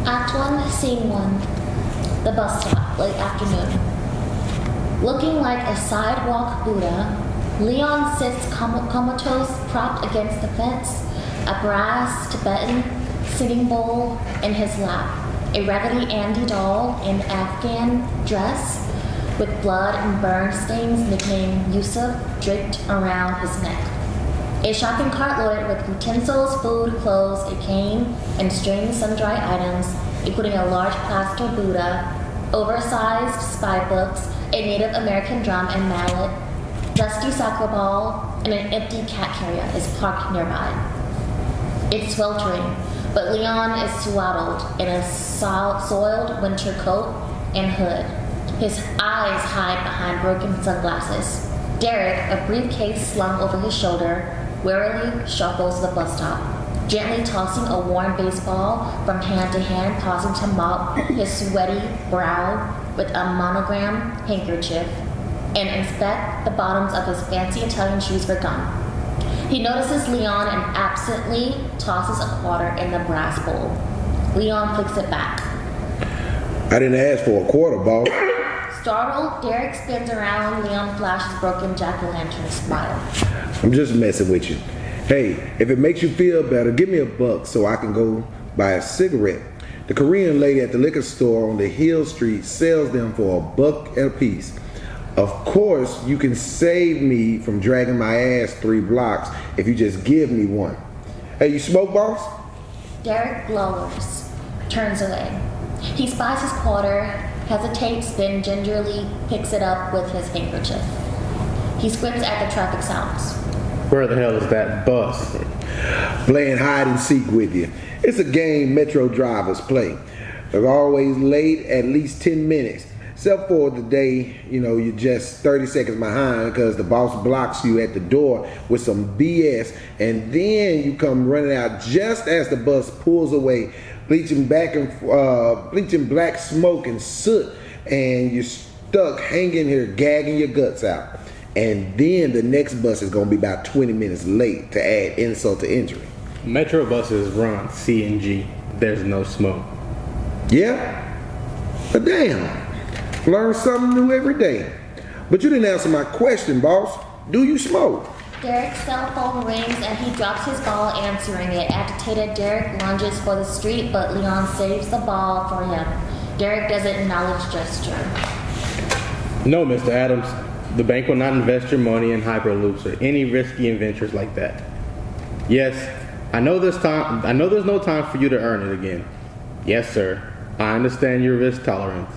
Act 1, Scene 1. The bus stop, late afternoon. Looking like a sidewalk Buddha, Leon sits comatose propped against the fence, a brass Tibetan singing bowl in his lap, a Raggedy Andy doll in Afghan dress with blood and burn stains nicknamed Yusuf draped around his neck. A shopping cart loaded with utensils, food, clothes, a cane, and strange sundry items, including a large plaster Buddha, oversized spy books, a Native American drum and mallet, dusty soccer ball, and an empty cat carrier is parked nearby. It's sweltering, but Leon is swaddled in a soiled winter coat and hood. His eyes hide behind broken sunglasses. Derek, a briefcase slung over his shoulder, warily shuffles the bus stop, gently tossing a worn baseball from hand to hand, pausing to mop his sweaty brow with a monogram handkerchief and inspect the bottoms of his fancy Italian shoes for gum. He notices Leon and absently tosses a quarter in the brass bowl. Leon flicks it back. I didn't ask for a quarter, boss. Startled, Derek spins around. Leon flashes broken jack-o'-lantern smile. I'm just messing with you. Hey, if it makes you feel better, give me $1 so I can go buy a cigarette. The Korean lady at the liquor store on the Hill Street sells them for $1 a piece. Of course, you can save me from dragging my ass 3 blocks if you just give me one. Hey, you smoke, boss? Derek glowers, turns away. He spies his quarter, hesitates, then gingerly picks it up with his handkerchief. He squints at the traffic sounds. Where the hell is that bus? Playing hide and seek with you. It's a game Metro drivers play. They're always late at least 10 minutes. Except for the day, you're just 30 seconds behind because the boss blocks you at the door with some BS, and then you come running out just as the bus pulls away, bleaching black smoke and soot, and you're stuck hanging here gagging your guts out. And then the next bus is going to be about 20 minutes late to add insult to injury. Metro buses run on CNG. There's no smoke. Yeah? But damn. Learn something new every day. But you didn't answer my question, boss. Do you smoke? Derek's cell phone rings and he drops his ball answering it. Agitated, Derek lunges for the street, but Leon saves the ball for him. Derek doesn't acknowledge gesture. No, Mr. Adams. The bank will not invest your money in Hyperloops or any risky ventures like that. Yes, I know there's no time for you to earn it again. Yes, sir. I understand your risk tolerance.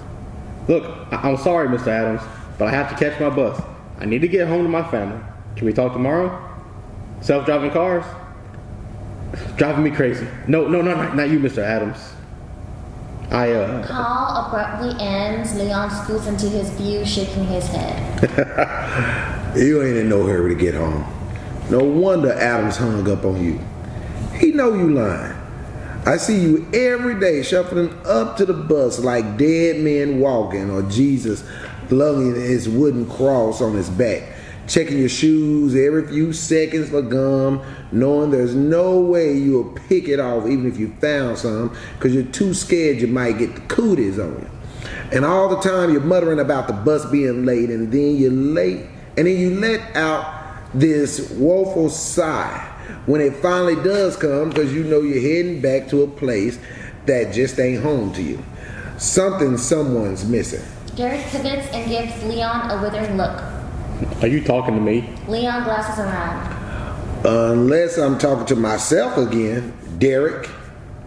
Look, I'm sorry, Mr. Adams, but I have to catch my bus. I need to get home to my family. Can we talk tomorrow? Self-driving cars? Driving me crazy. No, not you, Mr. Adams. Call abruptly ends. Leon scoots into his view, shaking his head. You ain't in no hurry to get home. No wonder Adams hung up on you. He know you lying. I see you every day shuffling up to the bus like dead men walking, or Jesus lugging his wooden cross on his back, checking your shoes every few seconds for gum, knowing there's no way you'll pick it off even if you found some, because you're too scared you might get the cooties on you. And all the time you're muttering about the bus being late, and then you're late, and then you let out this woeful sigh when it finally does come, because you know you're heading back to a place that just ain't home to you. Someone's missing. Derek pivots and gives Leon a withering look. Are you talking to me? Leon glances around. Unless I'm talking to myself again, Derek.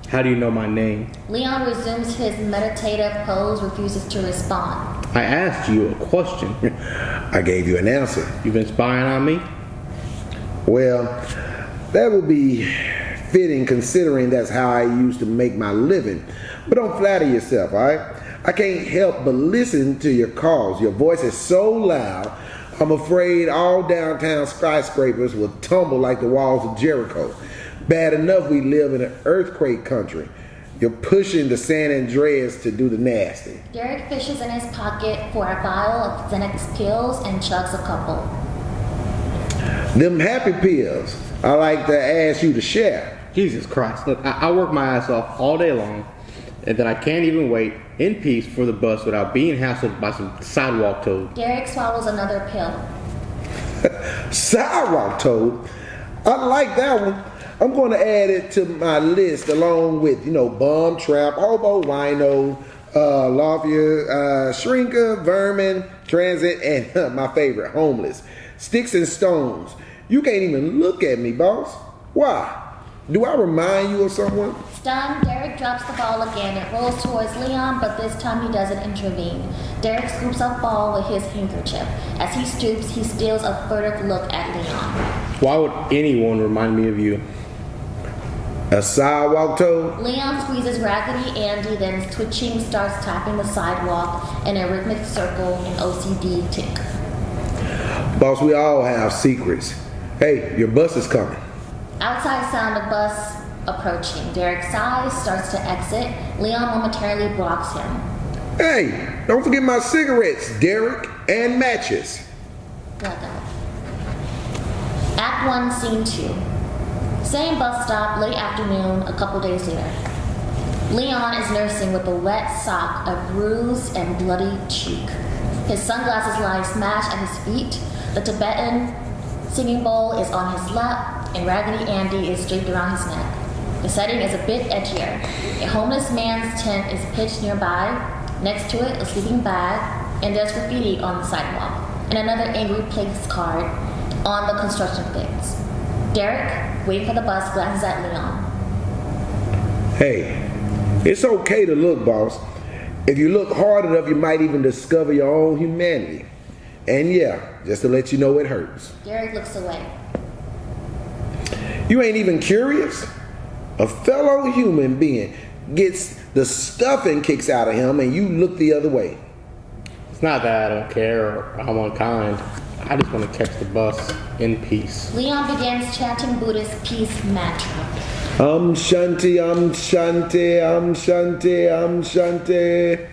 How do you know my name? Leon resumes his meditative pose, refuses to respond. I asked you a question. I gave you an answer. You've been spying on me? Well, that would be fitting considering that's how I used to make my living. But don't flatter yourself, all right? I can't help but listen to your calls. Your voice is so loud, I'm afraid all downtown skyscrapers will tumble like the walls of Jericho. Bad enough we live in an earthquake country. You're pushing the San Andreas to do the nasty. Derek fishes in his pocket for a vial of Xanax pills and chugs a couple. Them happy pills, I like to ask you to share. Jesus Christ. Look, I work my ass off all day long. and then I can't even wait in peace for the bus without being hassled by some sidewalk toad. Derek swallows another pill. Sidewalk toad. I like that one. I'm going to add it to my list along with, bum, trap, hobo, wino, lawyer, shrinker, vermin, transit, and my favorite, homeless. Sticks and stones. You can't even look at me, boss. Why? Do I remind you of someone? Stunned, Derek drops the ball again. It rolls towards Leon, but this time he doesn't intervene. Derek scoops up ball with his handkerchief. As he stoops, he steals a furtive look at Leon. Why would anyone remind me of you? A sidewalk toad? Leon squeezes Raggedy Andy, then twitching starts tapping the sidewalk in a rhythmic circle, an OCD tick. Boss, we all have secrets. Hey, your bus is coming. Outside sound of bus approaching. Derek sighs, starts to exit. Leon momentarily blocks him. Hey, don't forget my cigarettes, Derek, and matches. Blackout. Act 1, Scene 2. Same bus stop, late afternoon, a couple days later. Leon is nursing with a wet sock, a bruised and bloody cheek. His sunglasses lie smashed at his feet. The Tibetan singing bowl is on his lap, and Raggedy Andy is draped around his neck. The setting is a bit edgier. A homeless man's tent is pitched nearby. Next to it, a sleeping bag, and there's graffiti on the sidewalk, and another angry place card on the construction fence. Derek, waiting for the bus, glances at Leon. Hey, it's okay to look, boss. If you look hard enough, you might even discover your own humanity. And yeah, just to let you know it hurts. Derek looks away. You ain't even curious? A fellow human being gets the stuffing kicks out of him and you look the other way. It's not that I don't care or I'm unkind. I just want to catch the bus in peace. Leon begins chanting Buddhist peace mantra. Shanti, Shanti, Shanti, Shanti.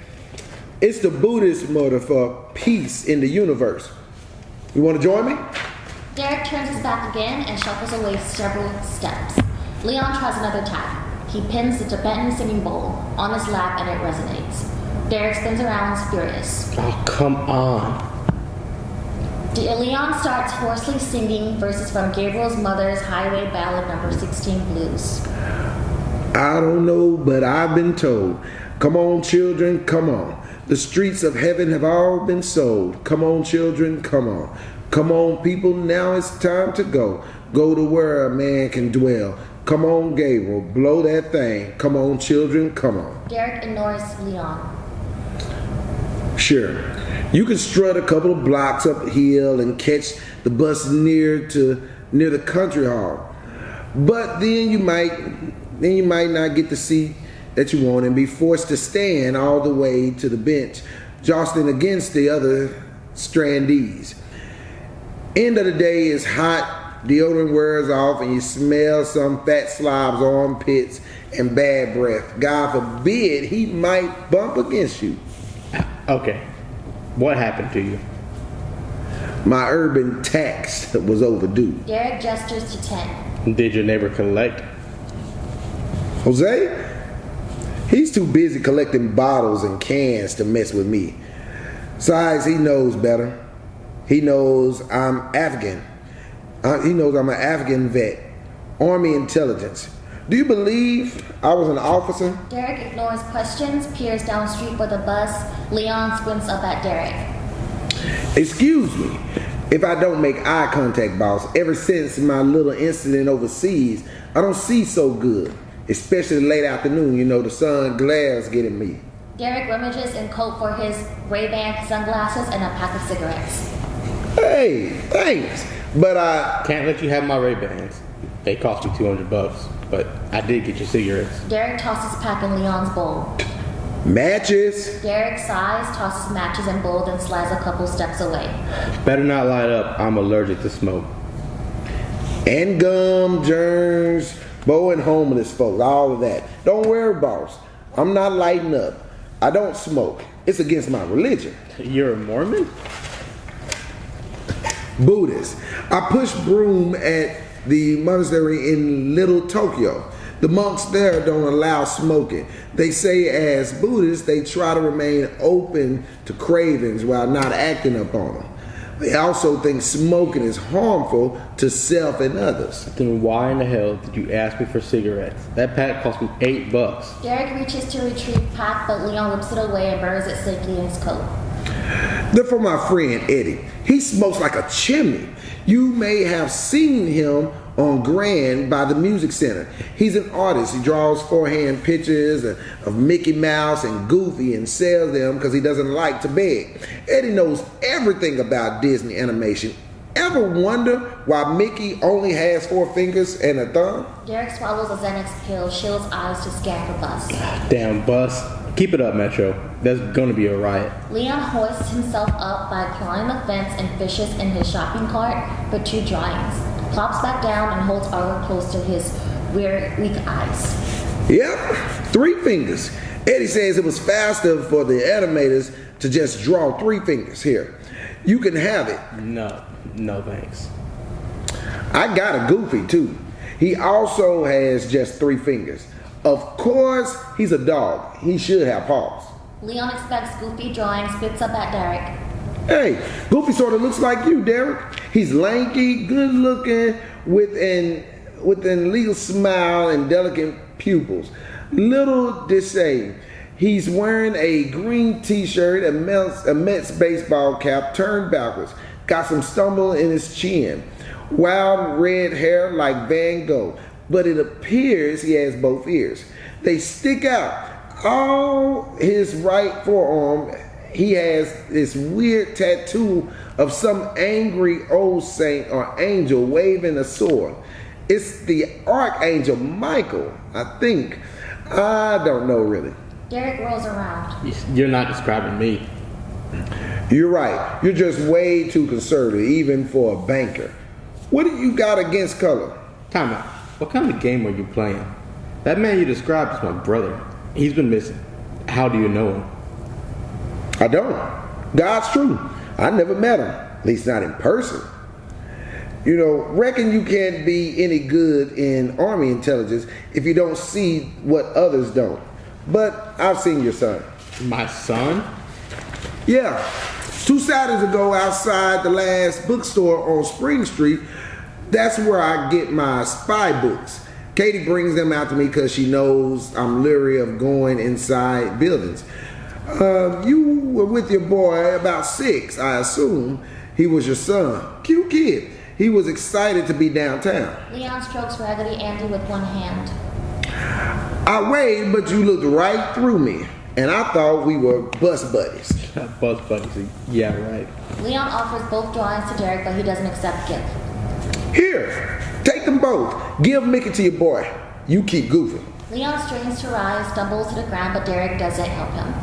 It's the Buddhist motto for peace in the universe. You want to join me? Derek turns his back again and shuffles away several steps. Leon tries another tap. He pins the Tibetan singing bowl on his lap and it resonates. Derek spins around, furious. Oh, come on. Leon starts hoarsely singing verses from Gabriel's mother's Highway Ballad number 16 blues. I don't know, but I've been told. Come on, children, come on. The streets of heaven have all been sold. Come on, children, come on. Come on, people, now it's time to go. Go to where a man can dwell. Come on, Gabriel, blow that thing. Come on, children, come on. Derek ignores Leon. Sure. You can strut a couple of blocks uphill and catch the bus near the country hall. But then you might not get the seat that you want and be forced to stand all the way to the bench, jostling against the other strandees. End of the day is hot, deodorant wears off, and you smell some fat slob's armpits and bad breath. God forbid he might bump against you. Okay. What happened to you? My urban tax was overdue. Derek gestures to 10. Did your neighbor collect? Jose? He's too busy collecting bottles and cans to mess with me. Besides, he knows better. He knows I'm Afghan. He knows I'm an Afghan vet. Army intelligence. Do you believe I was an officer? Derek ignores questions, peers down the street for the bus. Leon squints up at Derek. Excuse me if I don't make eye contact, boss. Ever since my little incident overseas, I don't see so good. Especially late afternoon, the sun glares getting me. Derek rummages in coat for his Ray-Ban sunglasses and a pack of cigarettes. Hey, thanks. But I can't let you have my Ray-Bans. They cost me $200, but I did get your cigarettes. Derek tosses pack in Leon's bowl. Matches. Derek sighs, tosses matches in bowl, then slides a couple steps away. Better not light up. I'm allergic to smoke. And gum, germs, bow and homeless folks, all of that. Don't worry, boss. I'm not lighting up. I don't smoke. It's against my religion. You're a Mormon? Buddhist. I push broom at the monastery in Little Tokyo. The monks there don't allow smoking. They say as Buddhists, they try to remain open to cravings while not acting upon them. They also think smoking is harmful to self and others. Then why in the hell did you ask me for cigarettes? That pack cost me $8. Derek reaches to retrieve pack, but Leon whips it away and buries it safely in his coat. They're for my friend Eddie. He smokes like a chimney. You may have seen him on Grand by the Music Center. He's an artist. He draws forehand pictures of Mickey Mouse and Goofy and sells them because he doesn't like to beg. Eddie knows everything about Disney animation. Ever wonder why Mickey only has 4 fingers and a thumb? Derek swallows a Xanax pill, shields eyes to scan for Bus. Damn, Bus. Keep it up, Metro. There's gonna be a riot. Leon hoists himself up by climbing the fence and fishes in his shopping cart for 2 drawings. Plops back down and holds artwork close to his weak eyes. Yep, 3 fingers. Eddie says it was faster for the animators to just draw 3 fingers. Here, you can have it. No thanks. I got a Goofy too. He also has just 3 fingers. Of course, he's a dog. He should have paws. Leon expects Goofy drawing, spits up at Derek. Hey, Goofy sort of looks like you, Derek. He's lanky, good looking, with an legal smile and delicate pupils. Little disheveled. He's wearing a green t-shirt, a Mets baseball cap turned backwards. Got some stubble in his chin. Wild red hair like Van Gogh. But it appears he has both ears. They stick out. All his right forearm, he has this weird tattoo of some angry old saint or angel waving a sword. It's the Archangel Michael, I think. I don't know really. Derek rolls around. You're not describing me. You're right. You're just way too conservative, even for a banker. What do you got against color? Time out. What kind of game are you playing? That man you described is my brother. He's been missing. How do you know him? I don't. God's true. I never met him, at least not in person. You know, reckon you can't be any good in Army intelligence if you don't see what others don't. But I've seen your son. My son? Yeah. 2 Saturdays ago outside the last bookstore on Spring Street, that's where I get my spy books. Katie brings them out to me because she knows I'm leery of going inside buildings. You were with your boy about 6, I assume. He was your son. Cute kid. He was excited to be downtown. Leon strokes Raggedy Andy with one hand. I waved, but you looked right through me, and I thought we were bus buddies. Bus buddies. Yeah, right. Leon offers both drawings to Derek, but he doesn't accept gift. Here, take them both. Give Mickey to your boy. You keep goofing. Leon strains to rise, stumbles to the ground, but Derek doesn't help him.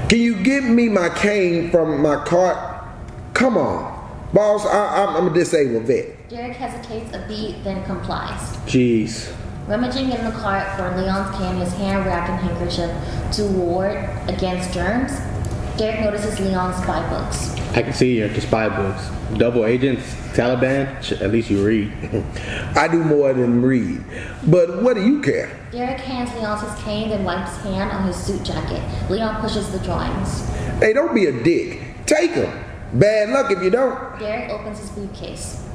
Can you give me my cane from my cart? Come on. Boss, I'm a disabled vet. Derek hesitates a beat, then complies. Jeez. Rummaging in the cart for Leon's cane, his hand wrapped in handkerchief to ward against germs, Derek notices Leon's spy books. I can see you're into spy books. Double agents, Taliban, at least you read. I do more than read. But what do you care? Derek hands Leon his cane, then wipes his hand on his suit jacket. Leon pushes the drawings. Hey, don't be a dick. Take them. Bad luck if you don't. Derek opens his briefcase.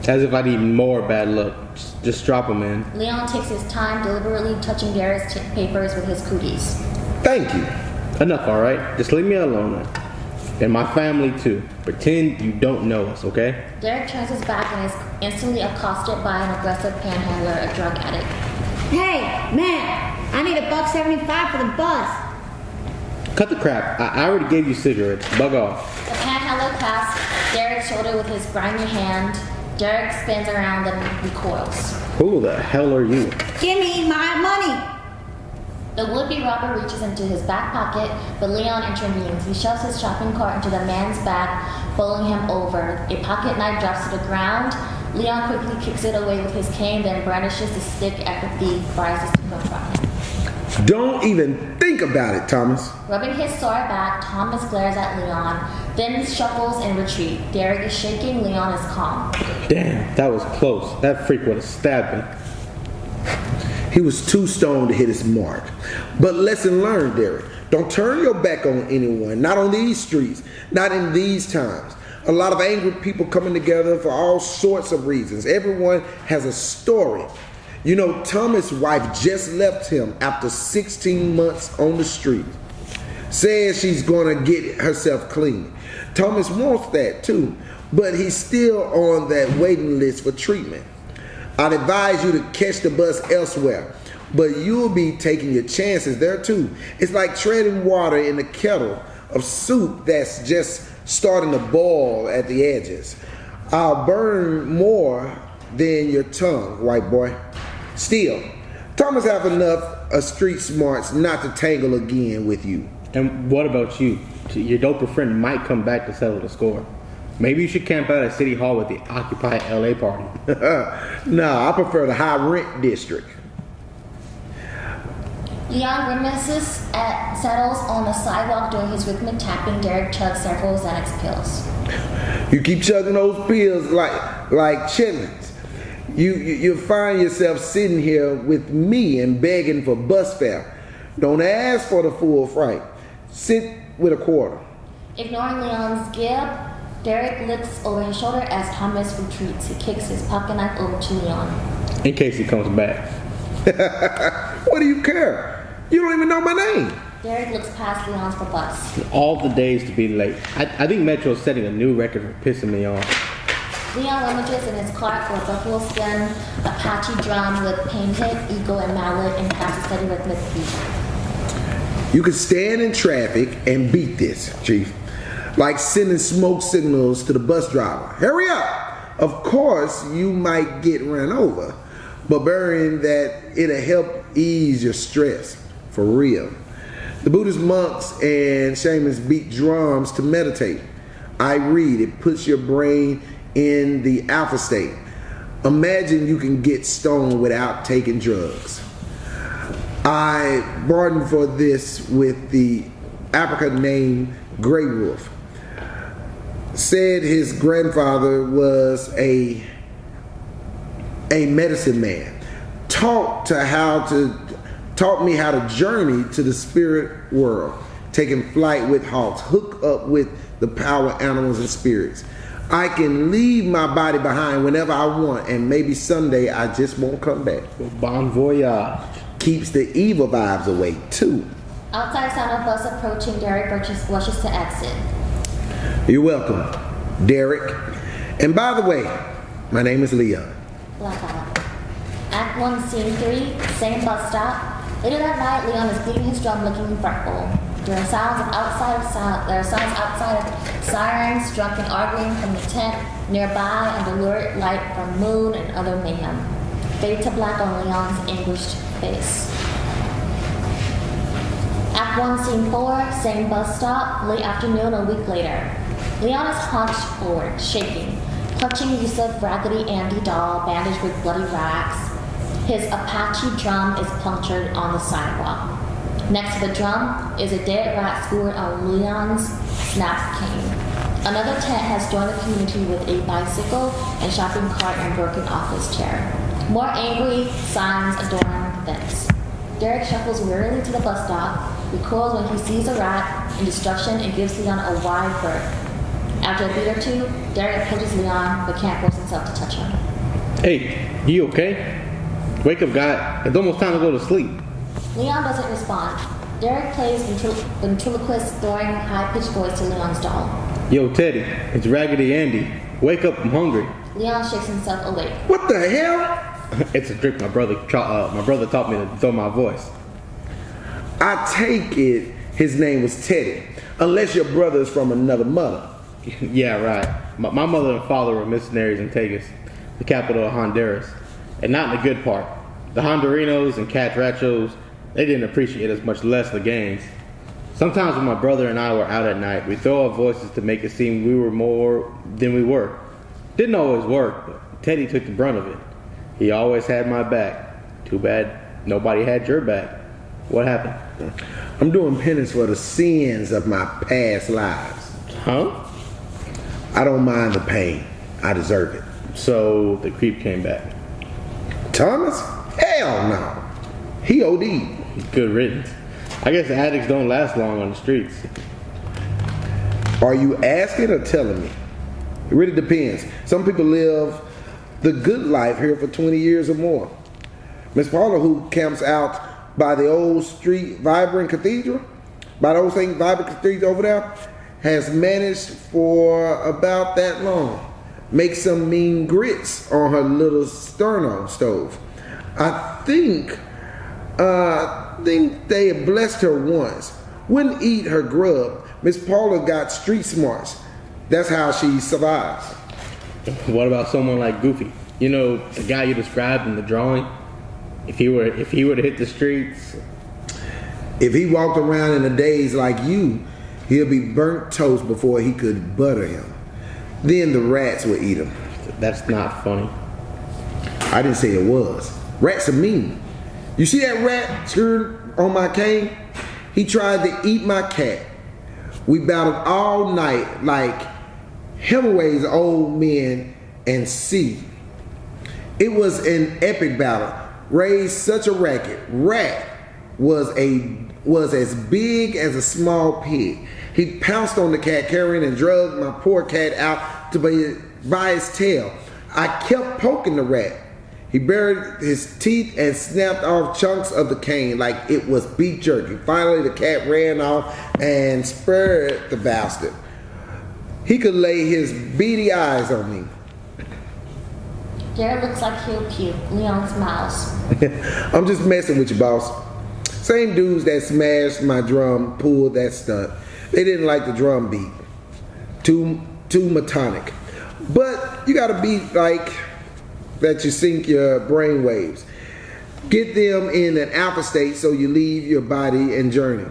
As if I need more bad luck. Just drop them in. Leon takes his time, deliberately touching Derek's papers with his cooties. Thank you. Enough, alright? Just leave me alone now. And my family too. Pretend you don't know us, okay? Derek turns his back and is instantly accosted by an aggressive panhandler, a drug addict. Hey, man, I need $1.75 for the bus. Cut the crap. I already gave you cigarettes. Bug off. The panhandler clasps Derek's shoulder with his grimy hand. Derek spins around and recoils. Who the hell are you? Give me my money. The would-be robber reaches into his back pocket, but Leon intervenes. He shoves his shopping cart into the man's back, bowling him over. A pocket knife drops to the ground. Leon quickly kicks it away with his cane, then brandishes the stick at the thief, rises to confront him. Don't even think about it, Thomas. Rubbing his sore back, Thomas glares at Leon, then shuffles in retreat. Derek is shaking, Leon is calm. Damn, that was close. That freak would have stabbed me. He was too stoned to hit his mark. But lesson learned, Derek. Don't turn your back on anyone. Not on these streets. Not in these times. A lot of angry people coming together for all sorts of reasons. Everyone has a story. You know, Thomas' wife just left him after 16 months on the street. Says she's going to get herself clean. Thomas wants that too, but he's still on that waiting list for treatment. I'd advise you to catch the bus elsewhere, but you'll be taking your chances there too. It's like treading water in a kettle of soup that's just starting to boil at the edges. I'll burn more than your tongue, white boy. Still, Thomas have enough of street smarts not to tangle again with you. And what about you? Your doper friend might come back to settle the score. Maybe you should camp out at City Hall with the Occupy LA party. Nah, I prefer the high rent district. Leon grimaces and settles on the sidewalk during his rhythmic tapping. Derek chugs several Xanax pills. You keep chugging those pills like chitlins. You'll find yourself sitting here with me and begging for bus fare. Don't ask for the full fright. Sit with a quarter. Ignoring Leon's gib, Derek looks over his shoulder as Thomas retreats. He kicks his pocket knife over to Leon. In case he comes back. What do you care? You don't even know my name. Derek looks past Leon's for bus. All the days to be late. I think Metro's setting a new record for pissing me off. Leon rummages in his cart for a buffalo skin, Apache drum with painted eagle and mallet, and has a steady rhythmic beat. You can stand in traffic and beat this, Chief. Like sending smoke signals to the bus driver. Hurry up! Of course, you might get run over, but bearing that it'll help ease your stress. For real. The Buddhist monks and shamans beat drums to meditate. I read, it puts your brain in the alpha state. Imagine you can get stoned without taking drugs. I bargained for this with the African named Grey Wolf. Said his grandfather was a medicine man. Taught me how to journey to the spirit world, taking flight with hawks, hook up with the power animals and spirits. I can leave my body behind whenever I want, and maybe someday I just won't come back. Bon voyage. Keeps the evil vibes away too. Outside sound of bus approaching, Derek rushes to exit. You're welcome, Derek. And by the way, my name is Leon. Blackout. Act 1, Scene 3, same bus stop. Later that night, Leon is beating his drum looking fretful. There are sounds outside of sirens, drunken arguing from the tent nearby, and the lurid light from moon and other mayhem. Fade to black on Leon's anguished face. Act 1, Scene 4, same bus stop, late afternoon a week later. Leon is hunched forward, shaking, clutching Yusuf Raggedy Andy doll bandaged with bloody rags. His Apache drum is punctured on the sidewalk. Next to the drum is a dead rat skewered on Leon's snap cane. Another tent has joined the community with a bicycle and shopping cart and broken office chair. More angry signs adorn the fence. Derek shuffles wearily to the bus stop, recoils when he sees a rat in destruction, and gives Leon a wide berth. After a beat or two, Derek approaches Leon but can't force himself to touch him. Hey, you okay? Wake up, guy. It's almost time to go to sleep. Leon doesn't respond. Derek plays ventriloquist, throwing high-pitched voice to Leon's doll. Yo, Teddy, it's Raggedy Andy. Wake up, I'm hungry. Leon shakes himself awake. What the hell? It's a trick my brother taught me to throw my voice. I take it his name was Teddy, unless your brother is from another mother. Yeah, right. My mother and father were missionaries in Tegus, the capital of Honduras. And not in the good part. The Hondurinos and Catrachos, they didn't appreciate us, much less the gangs. Sometimes when my brother and I were out at night, we'd throw our voices to make it seem we were more than we were. Didn't always work, but Teddy took the brunt of it. He always had my back. Too bad nobody had your back. What happened? I'm doing penance for the sins of my past lives. Huh? I don't mind the pain. I deserve it. So the creep came back. Thomas? Hell no. He OD'd. Good riddance. I guess addicts don't last long on the streets. Are you asking or telling me? It really depends. Some people live the good life here for 20 years or more. Miss Paula, who camps out by the old street Vibrant Cathedral, by the old St. Vibrant Cathedral over there, has managed for about that long. Make some mean grits on her little sterno stove. I think they had blessed her once. Wouldn't eat her grub. Miss Paula got street smarts. That's how she survives. What about someone like Goofy? You know, the guy you described in the drawing? If he were to hit the streets. If he walked around in a daze like you, he'll be burnt toast before he could butter him. Then the rats would eat him. That's not funny. I didn't say it was. Rats are mean. You see that rat screwed on my cane? He tried to eat my cat. We battled all night like Hemingway's Old Men and Sea. It was an epic battle. Raised such a racket. Rat was as big as a small pig. He pounced on the cat carrying and dragged my poor cat out by his tail. I kept poking the rat. He buried his teeth and snapped off chunks of the cane like it was beef jerky. Finally, the cat ran off and spared the bastard. He could lay his beady eyes on me. Derek looks like he'll puke. Leon's mouse. I'm just messing with you, boss. Same dudes that smashed my drum pulled that stunt. They didn't like the drum beat. Too metonic. But you gotta beat like that you sync your brain waves. Get them in an alpha state so you leave your body and journey.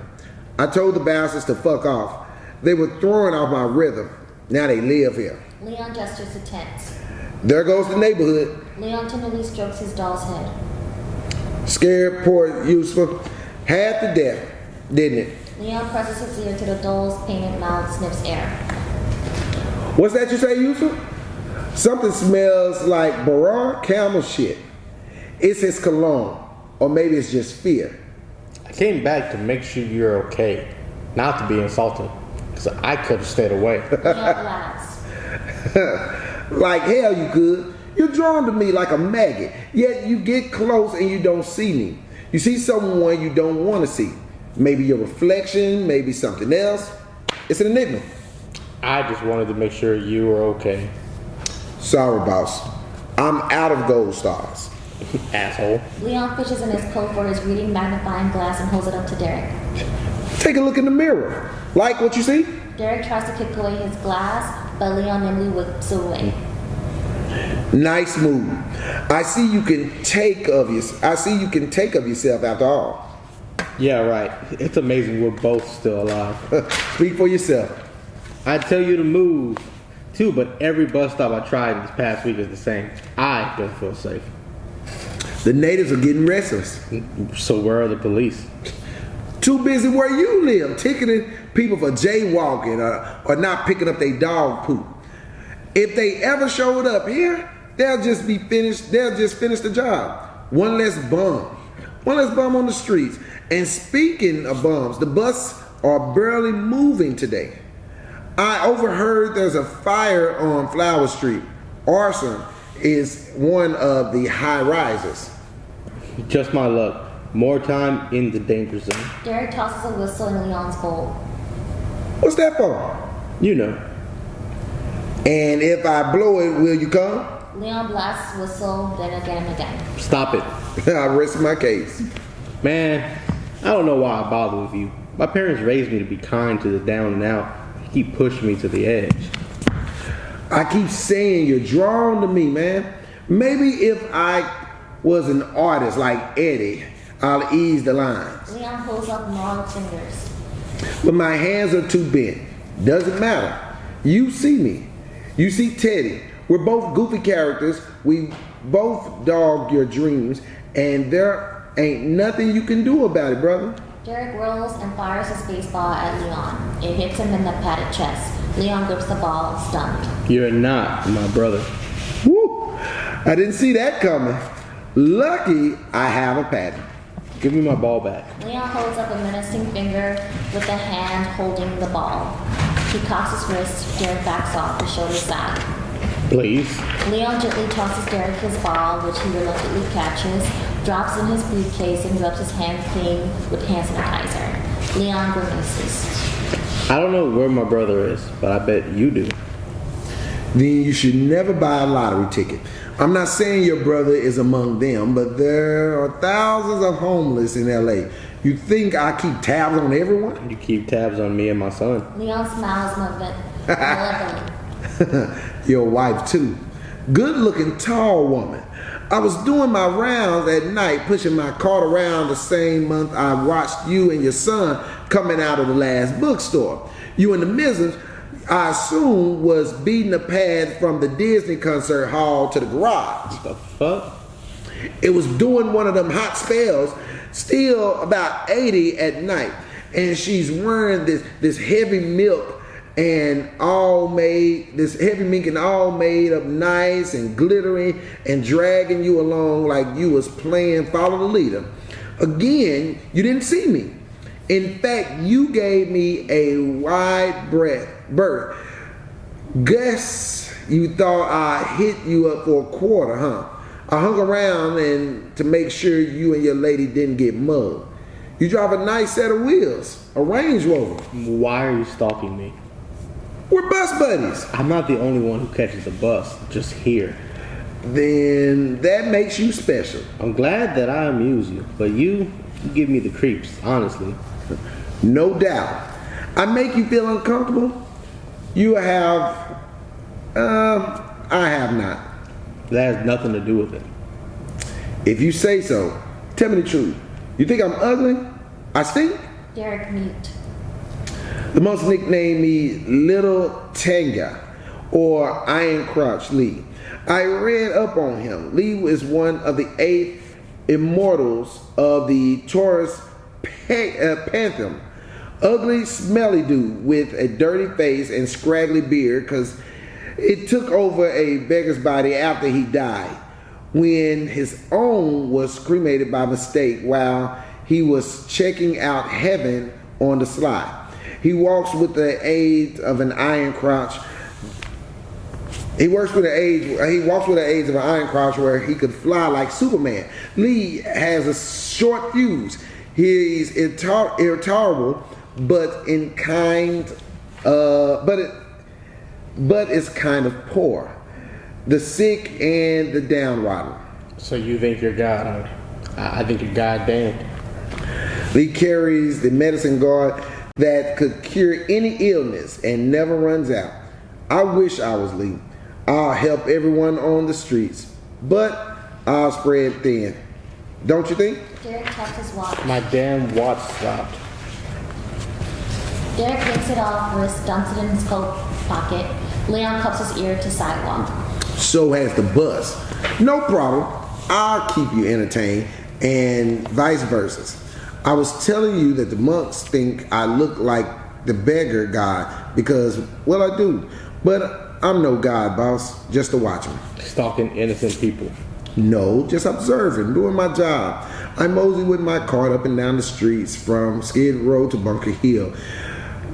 I told the bastards to fuck off. They were throwing off my rhythm. Now they live here. Leon gestures to tents. There goes the neighborhood. Leon tenderly strokes his doll's head. Scared poor Yusuf half to death, didn't it? Leon presses his ear to the doll's painted mouth, sniffs air. What's that you say, Yusuf? Something smells like Barar camel shit. It's his cologne, or maybe it's just fear. I came back to make sure you're okay, not to be insulting, because I could have stayed away. Leon laughs. Like hell you could. You're drawn to me like a maggot, yet you get close and you don't see me. You see someone you don't want to see. Maybe your reflection, maybe something else. It's an enigma. I just wanted to make sure you were okay. Sorry, boss. I'm out of gold stars. Asshole. Leon fishes in his coat for his reading magnifying glass and holds it up to Derek. Take a look in the mirror. Like what you see? Derek tries to kick away his glass, but Leon nimbly whips it away. Nice move. I see you can take of yourself after all. Yeah, right. It's amazing we're both still alive. Speak for yourself. I'd tell you to move, too, but every bus stop I tried this past week is the same. I don't feel safe. The natives are getting restless. So where are the police? Too busy where you live, ticketing people for jaywalking or not picking up their dog poop. If they ever showed up here, they'll just finish the job. One less bum on the streets. And speaking of bums, the bus are barely moving today. I overheard there's a fire on Flower Street. Arson is one of the high rises. Just my luck. More time in the danger zone. Derek tosses a whistle in Leon's bowl. What's that for? You know. And if I blow it, will you come? Leon blasts whistle, then again and again. Stop it. I rest my case. Man, I don't know why I bother with you. My parents raised me to be kind to the down and out. You keep pushing me to the edge. I keep saying you're drawn to me, man. Maybe if I was an artist like Eddie, I'll ease the lines. Leon pulls up gnarled fingers. But my hands are too bent. Doesn't matter. You see me. You see Teddy. We're both goofy characters. We both dog your dreams. And there ain't nothing you can do about it, brother. Derek rolls and fires his baseball at Leon. It hits him in the padded chest. Leon grips the ball, stunned. You're not my brother. Woo! I didn't see that coming. Lucky I have a pattern. Give me my ball back. Leon holds up a menacing finger with a hand holding the ball. He cocks his wrist. Derek backs off, his shoulders sag. Please. Leon gently tosses Derek his ball, which he reluctantly catches, drops in his briefcase, and rubs his hand clean with hand sanitizer. Leon grimaces. I don't know where my brother is, but I bet you do. Then you should never buy a lottery ticket. I'm not saying your brother is among them, but there are thousands of homeless in LA. You think I keep tabs on everyone? You keep tabs on me and my son. Leon smiles malevolently. Your wife too. Good looking tall woman. I was doing my rounds at night, pushing my cart around the same month I watched you and your son coming out of the last bookstore. You and the missus, I assume, was beating the path from the Disney concert hall to the garage. What the fuck? It was during one of them hot spells, still about 80 at night, and she's wearing this heavy milk and all made, this heavy mink and all made up nice and glittering and dragging you along like you was playing Follow the Leader. Again, you didn't see me. In fact, you gave me a wide berth. Guess you thought I hit you up for a quarter, huh? I hung around and to make sure you and your lady didn't get mugged. You drive a nice set of wheels, a Range Rover. Why are you stalking me? We're bus buddies. I'm not the only one who catches the bus, just here. Then that makes you special. I'm glad that I amuse you, but you give me the creeps, honestly. No doubt. I make you feel uncomfortable? You have, I have not. That has nothing to do with it. If you say so, tell me the truth. You think I'm ugly? I stink? Derek mute. The most nicknamed me Little Tanga or Iron Crouch Lee. I read up on him. Lee is one of the 8 immortals of the Taurus Pantheon. Ugly, smelly dude with a dirty face and scraggly beard because it took over a beggar's body after he died when his own was cremated by mistake while he was checking out heaven on the sly. He walks with the aid of an iron crouch. He walks with the aid of an iron crouch where he could fly like Superman. Lee has a short fuse. He's irritable, but is kind of poor. The sick and the downtrodden. So you think you're God, huh? I think you're goddamned. Lee carries the medicine guard that could cure any illness and never runs out. I wish I was Lee. I'll help everyone on the streets, but I'll spread thin. Don't you think? Derek taps his watch. My damn watch stopped. Derek yanks it off, wrist, dumps it in his coat pocket. Leon cups his ear to sidewalk. So has the bus. No problem. I'll keep you entertained and vice versa. I was telling you that the monks think I look like the beggar god because, well, I do. But I'm no god, boss. Just a watchman. Stalking innocent people. No, just observing, doing my job. I mosey with my cart up and down the streets from Skid Row to Bunker Hill.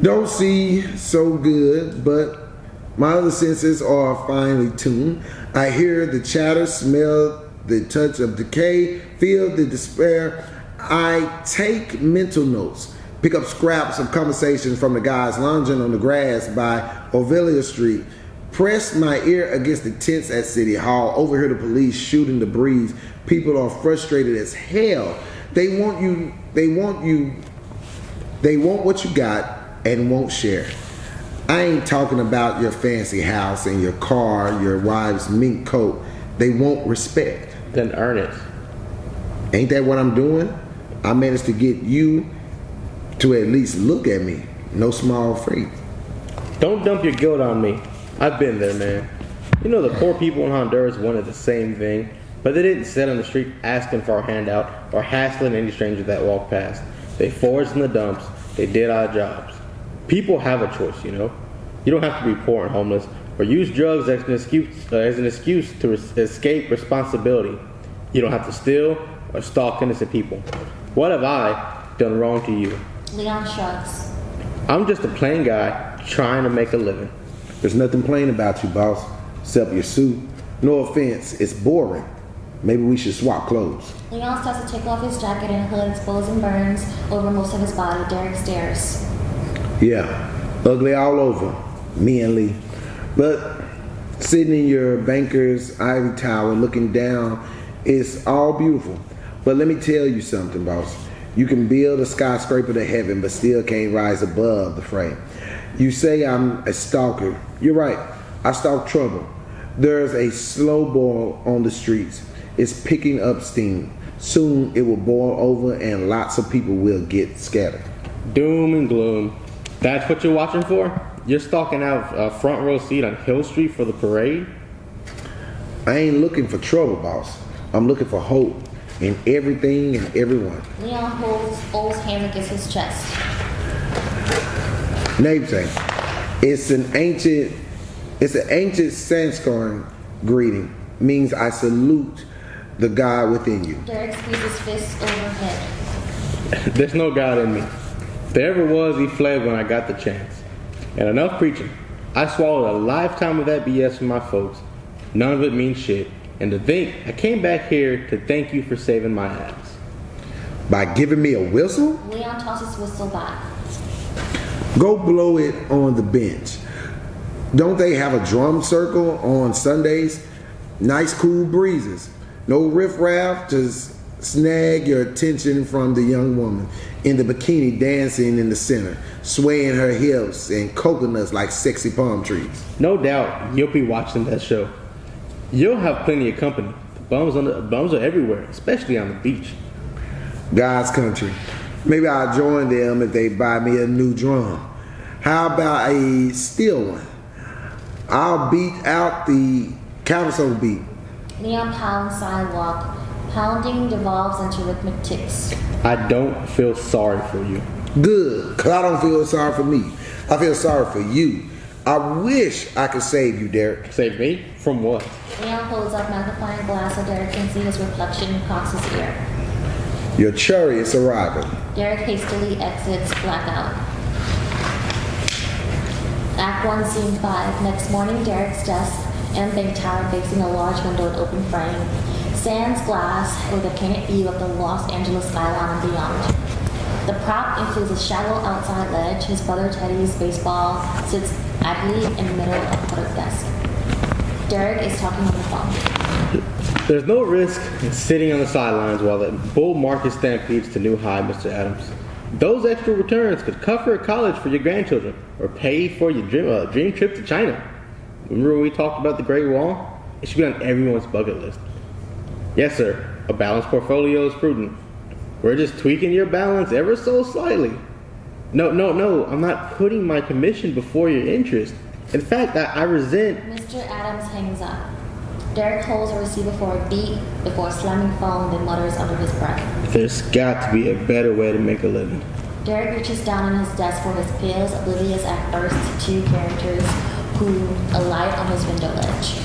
Don't see so good, but my other senses are finely tuned. I hear the chatter, smell the touch of decay, feel the despair. I take mental notes, pick up scraps of conversations from the guys lounging on the grass by Ovelia Street, press my ear against the tents at City Hall, overhear the police shooting the breeze. People are frustrated as hell. They want what you got and won't share. I ain't talking about your fancy house and your car, your wife's mink coat. They want respect. Then earn it. Ain't that what I'm doing? I managed to get you to at least look at me. No small feat. Don't dump your guilt on me. I've been there, man. You know, the poor people in Honduras wanted the same thing, but they didn't sit on the street asking for a handout or hassling any stranger that walked past. They foraged in the dumps. They did odd jobs. People have a choice, you know. You don't have to be poor and homeless or use drugs as an excuse to escape responsibility. You don't have to steal or stalk innocent people. What have I done wrong to you? Leon shrugs. I'm just a plain guy trying to make a living. There's nothing plain about you, boss, except your suit. No offense, it's boring. Maybe we should swap clothes. Leon starts to take off his jacket and hood, exposing burns over most of his body. Derek stares. Yeah, ugly all over, me and Lee. But sitting in your banker's ivy tower looking down, it's all beautiful. But let me tell you something, boss. You can build a skyscraper to heaven, but still can't rise above the frame. You say I'm a stalker. You're right. I stalk trouble. There's a slow boil on the streets. It's picking up steam. Soon it will boil over and lots of people will get scattered. Doom and gloom. That's what you're watching for? You're stalking out a front row seat on Hill Street for the parade? I ain't looking for trouble, boss. I'm looking for hope in everything and everyone. Leon holds hands against his chest. Neighbor, it's an ancient Sanskrit greeting. Means I salute the God within you. Derek squeezes his fists overhead. There's no God in me. If there ever was, he fled when I got the chance. And enough preaching. I swallowed a lifetime of that BS from my folks. None of it means shit. And to think, I came back here to thank you for saving my ass. By giving me a whistle? Leon tosses whistle back. Go blow it on the bench. Don't they have a drum circle on Sundays? Nice cool breezes. No riffraff to snag your attention from the young woman in the bikini dancing in the center, swaying her hips and coconuts like sexy palm trees. No doubt you'll be watching that show. You'll have plenty of company. The bums are everywhere, especially on the beach. God's country. Maybe I'll join them if they buy me a new drum. How about a steel one? I'll beat out the countersoul beat. Leon pounds sidewalk. Pounding devolves into rhythmic ticks. I don't feel sorry for you. Good, because I don't feel sorry for me. I feel sorry for you. I wish I could save you, Derek. Save me? From what? Leon holds up magnifying glass so Derek can see his reflection and cocks his ear. Your chariot's arriving. Derek hastily exits blackout. Act 1, Scene 5. Next morning, Derek's desk and bank tower facing a large window with open frame. Sans glass with a painted view of the Los Angeles skyline and beyond. The prop includes a shallow outside ledge. His brother Teddy's baseball sits idly in the middle of the desk. Derek is talking on the phone. There's no risk in sitting on the sidelines while the bull market stampedes to new high, Mr. Adams. Those extra returns could cover college for your grandchildren or pay for your dream trip to China. Remember when we talked about the Great Wall? It should be on everyone's bucket list. Yes, sir. A balanced portfolio is prudent. We're just tweaking your balance ever so slightly. No. I'm not putting my commission before your interest. In fact, I resent... Mr. Adams hangs up. Derek holds a receiver for a beat before slamming phone, then mutters under his breath. There's got to be a better way to make a living. Derek reaches down on his desk for his pills, oblivious at first to two characters who alight on his window ledge,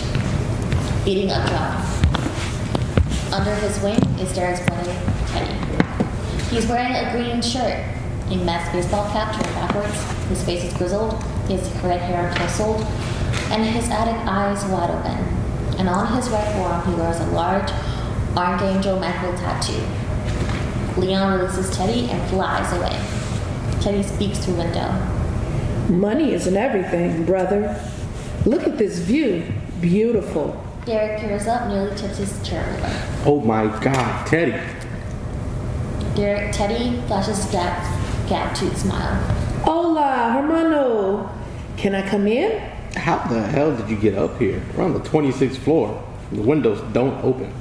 eating a drum. Under his wing is Derek's brother, Teddy. He's wearing a green shirt, a Mets baseball cap turned backwards. His face is grizzled, his red hair tousled, and his Haddock eyes wide open. And on his right forearm, he wears a large Archangel Michael tattoo. Leon releases Teddy and flies away. Teddy speaks through window. Money isn't everything, brother. Look at this view. Beautiful. Derek peers up, nearly tips his chair over. Oh my God, Teddy. Teddy flashes gap-toothed smile. Hola, hermano. Can I come in? How the hell did you get up here? We're on the 26th floor. The windows don't open.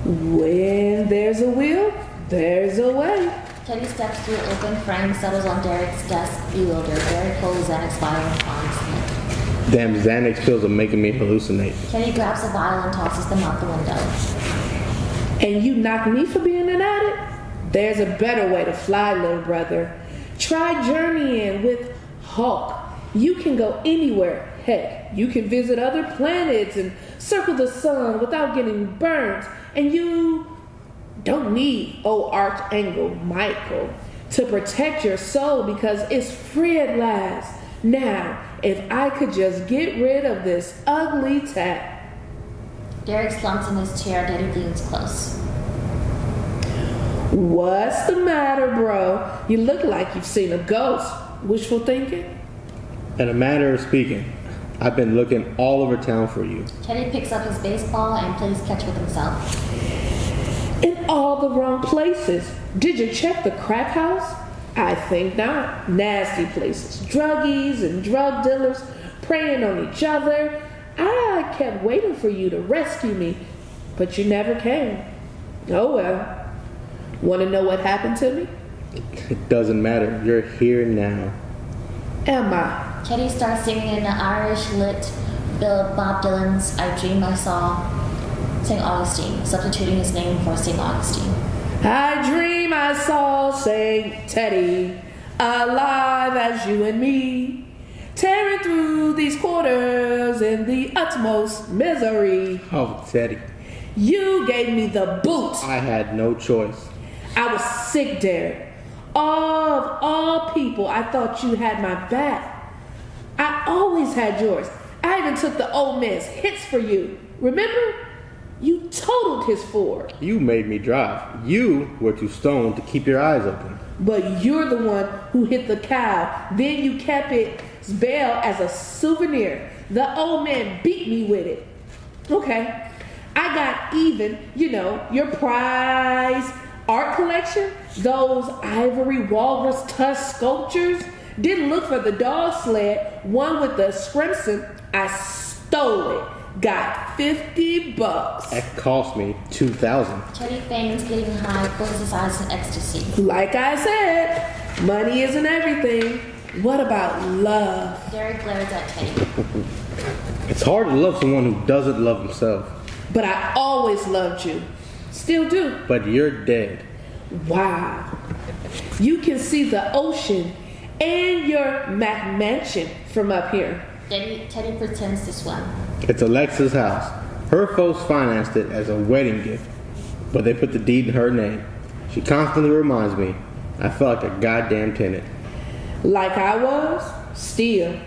When there's a will, there's a way. Teddy steps through the open frame, settles on Derek's desk, bewildered. Derek pulls Xanax vial and finds it. Damn, Xanax pills are making me hallucinate. Teddy grabs a vial and tosses them out the window. And you knock me for being an addict? There's a better way to fly, little brother. Try journeying with Hulk. You can go anywhere. Heck, you can visit other planets and circle the sun without getting burnt. And you Don't need old Archangel Michael to protect your soul because it's free at last. Now, if I could just get rid of this ugly tap. Derek slumps in his chair. Daddy leans close. What's the matter, bro? You look like you've seen a ghost. Wishful thinking? In a manner of speaking, I've been looking all over town for you. Teddy picks up his baseball and plays catch with himself. In all the wrong places. Did you check the crack house? I think not. Nasty places. Druggies and drug dealers preying on each other. I kept waiting for you to rescue me, but you never came. Oh well. Want to know what happened to me? It doesn't matter. You're here now. Am I? Teddy starts singing in the Irish lit Bob Dylan's I Dream I Saw St. Augustine, substituting his name for St. Augustine. I dream I saw St. Teddy, alive as you and me, tearing through these quarters in the utmost misery. Oh, Teddy. You gave me the boot. I had no choice. I was sick, Derek. Of all people, I thought you had my back. I always had yours. I even took the old man's hits for you. Remember? You totaled his Ford. You made me drive. You were too stoned to keep your eyes open. But you're the one who hit the cow. Then you kept its bell as a souvenir. The old man beat me with it. Okay. I got even, your prize art collection, those ivory walrus tusk sculptures. Didn't look for the dog sled, one with the scrimson. I stole it. Got $50. That cost me $2,000. Teddy feigns getting high, closes his eyes in ecstasy. Like I said, money isn't everything. What about love? Derek glares at Teddy. It's hard to love someone who doesn't love himself. But I always loved you. Still do. But you're dead. Wow. You can see the ocean and your Mac mansion from up here. Teddy pretends to swim. It's Alexa's house. Her folks financed it as a wedding gift, but they put the deed in her name. She constantly reminds me I felt like a goddamn tenant. Like I was? Still.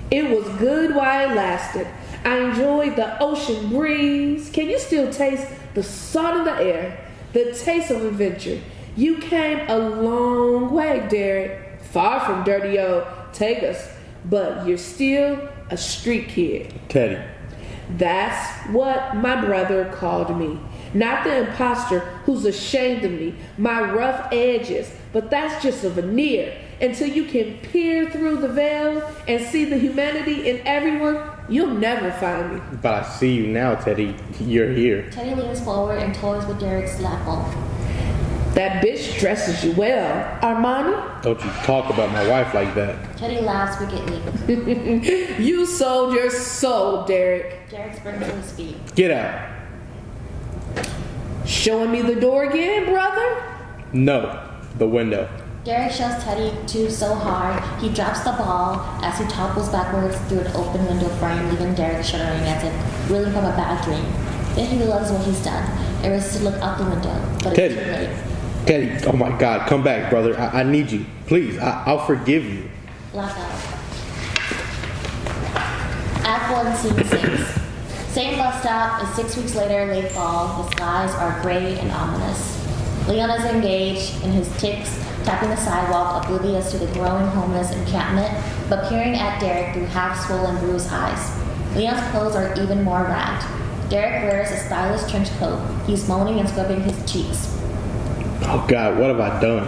It was good while it lasted. I enjoyed the ocean breeze. Can you still taste the salt in the air? The taste of adventure. You came a long way, Derek. Far from dirty old Tegas, but you're still a street kid. Teddy. That's what my brother called me. Not the imposter who's ashamed of me, my rough edges, but that's just a veneer. Until you can peer through the veil and see the humanity in everyone, you'll never find me. But I see you now, Teddy. You're here. Teddy leans forward and toys with Derek's lapel. That bitch dresses you well, Armani. Don't you talk about my wife like that. Teddy laughs wickedly. You sold your soul, Derek. Derek springs to his feet. Get out. Showing me the door again, brother? No, the window. Derek shoves Teddy to so hard, he drops the ball as he topples backwards through an open window frame, leaving Derek shuddering as if reeling from a bad dream. Then he realizes what he's done and races to look out the window, but Teddy. it's too late. Teddy, oh my God, come back, brother. I need you. Please, I'll forgive you. Blackout. Act 1, Scene 6. Same bus stop is 6 weeks later, late fall. The skies are gray and ominous. Leon is engaged in his tics, tapping the sidewalk, oblivious to the growing homeless encampment, but peering at Derek through half-swollen, bruised eyes. Leon's clothes are even more ragged. Derek wears a stylish trench coat. He's moaning and scrubbing his cheeks. Oh God, what have I done?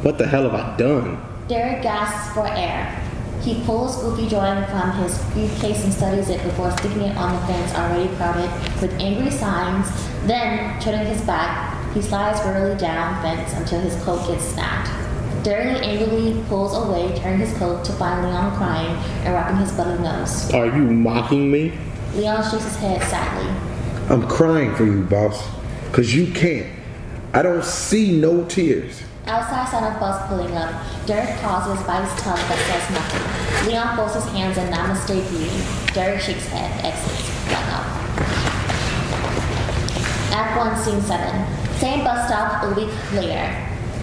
What the hell have I done? Derek gasps for air. He pulls Goofy drawing from his briefcase and studies it before sticking it on the fence already crowded with angry signs. Then, turning his back, he slides wearily down fence until his coat gets snagged. Derek angrily pulls away, turning his coat to find Leon crying and wiping his bloody nose. Are you mocking me? Leon shakes his head sadly. I'm crying for you, boss, because you can't. I don't see no tears. Outside sound of bus pulling up. Derek pauses, bites tongue, but says nothing. Leon folds his hands in namaste greeting. Derek shakes head, exits, blackout. Act 1, Scene 7. Same bus stop a week later.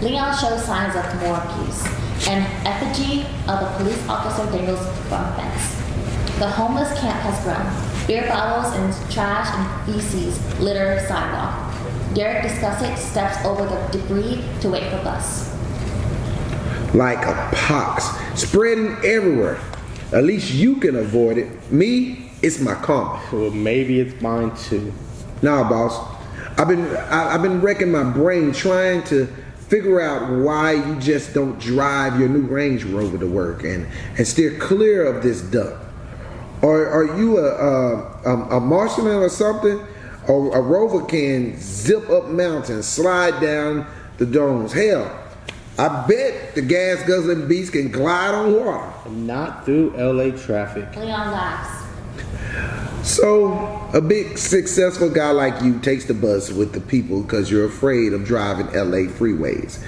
Leon shows signs of more abuse. An effigy of a police officer dangles from fence. The homeless camp has grown. Beer bottles and trash and feces litter sidewalk. Derek disgusted steps over the debris to wait for bus. Like a pox, spreading everywhere. At least you can avoid it. Me, it's my karma. Well, maybe it's mine too. Nah, boss. I've been wrecking my brain trying to figure out why you just don't drive your new Range Rover to work and steer clear of this dump. Are you a marshmallow or something? Or a rover can zip up mountains, slide down the domes. Hell, I bet the gas guzzling beast can glide on water. Not through LA traffic. Leon laughs. So, a big successful guy like you takes the bus with the people because you're afraid of driving LA freeways.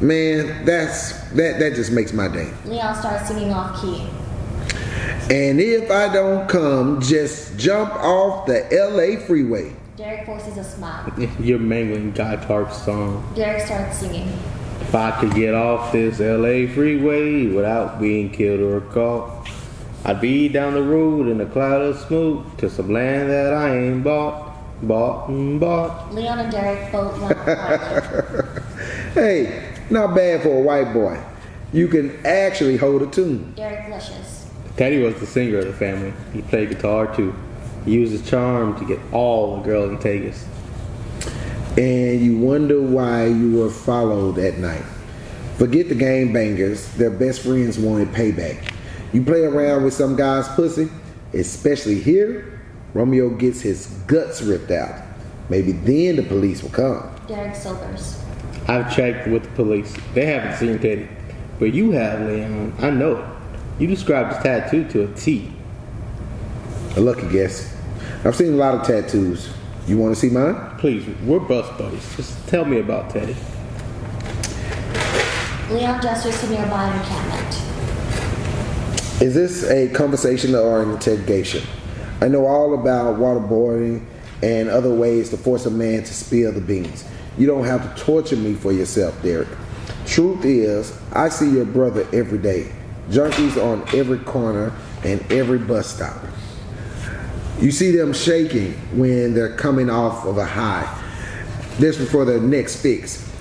Man, that just makes my day. Leon starts singing off key. And if I don't come, just jump off the LA freeway. Derek forces a smile. You're mangling Guy Park's song. Derek starts singing. If I could get off this LA freeway without being killed or caught, I'd be down the road in a cloud of smoke to some land that I ain't bought. Leon and Derek both laugh quietly. Hey, not bad for a white boy. You can actually hold a tune. Derek blushes. Teddy was the singer of the family. He played guitar too. He used his charm to get all the girls in Vegas. And you wonder why you were followed at night. Forget the game bangers. Their best friends wanted payback. You play around with some guy's pussy, especially here, Romeo gets his guts ripped out. Maybe then the police will come. Derek sobers. I've checked with the police. They haven't seen Teddy. But you have, Leon. I know it. You described his tattoo to a T. A lucky guess. I've seen a lot of tattoos. You want to see mine? Please, we're bus buddies. Just tell me about Teddy. Leon gestures to nearby encampment. Is this a conversation or an interrogation? I know all about waterboarding and other ways to force a man to spill the beans. You don't have to torture me for yourself, Derek. Truth is, I see your brother every day. Junkies on every corner and every bus stop. You see them shaking when they're coming off of a high. This before their next fix.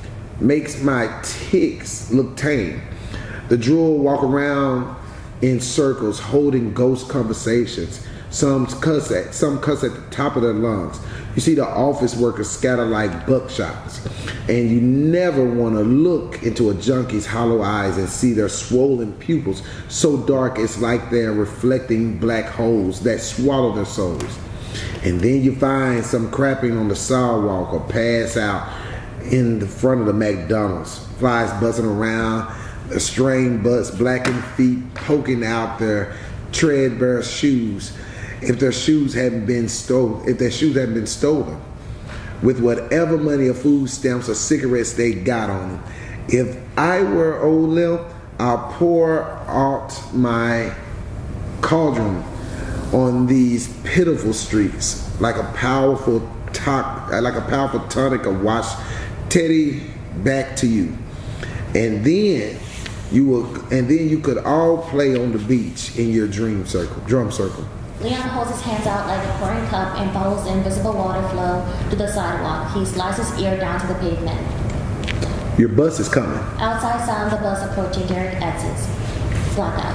Makes my ticks look tame. The drool walk around in circles holding ghost conversations. Some cuss at the top of their lungs. You see the office workers scatter like buckshots. And you never want to look into a junkie's hollow eyes and see their swollen pupils so dark it's like they're reflecting black holes that swallow their souls. And then you find some crapping on the sidewalk or pass out in the front of the McDonald's. Flies buzzing around, the strained butts, blackened feet poking out their treadbare shoes. If their shoes haven't been stolen, with whatever money or food stamps or cigarettes they got on them. If I were old Lil, I'll pour out my cauldron on these pitiful streets like a powerful tonic of wash Teddy back to you, and then you could all play on the beach in your drum circle. Leon holds his hands out like a pouring cup and follows the invisible water flow to the sidewalk. He slides his ear down to the pavement. Your bus is coming. Outside sound the bus approaching. Derek exits. Blackout.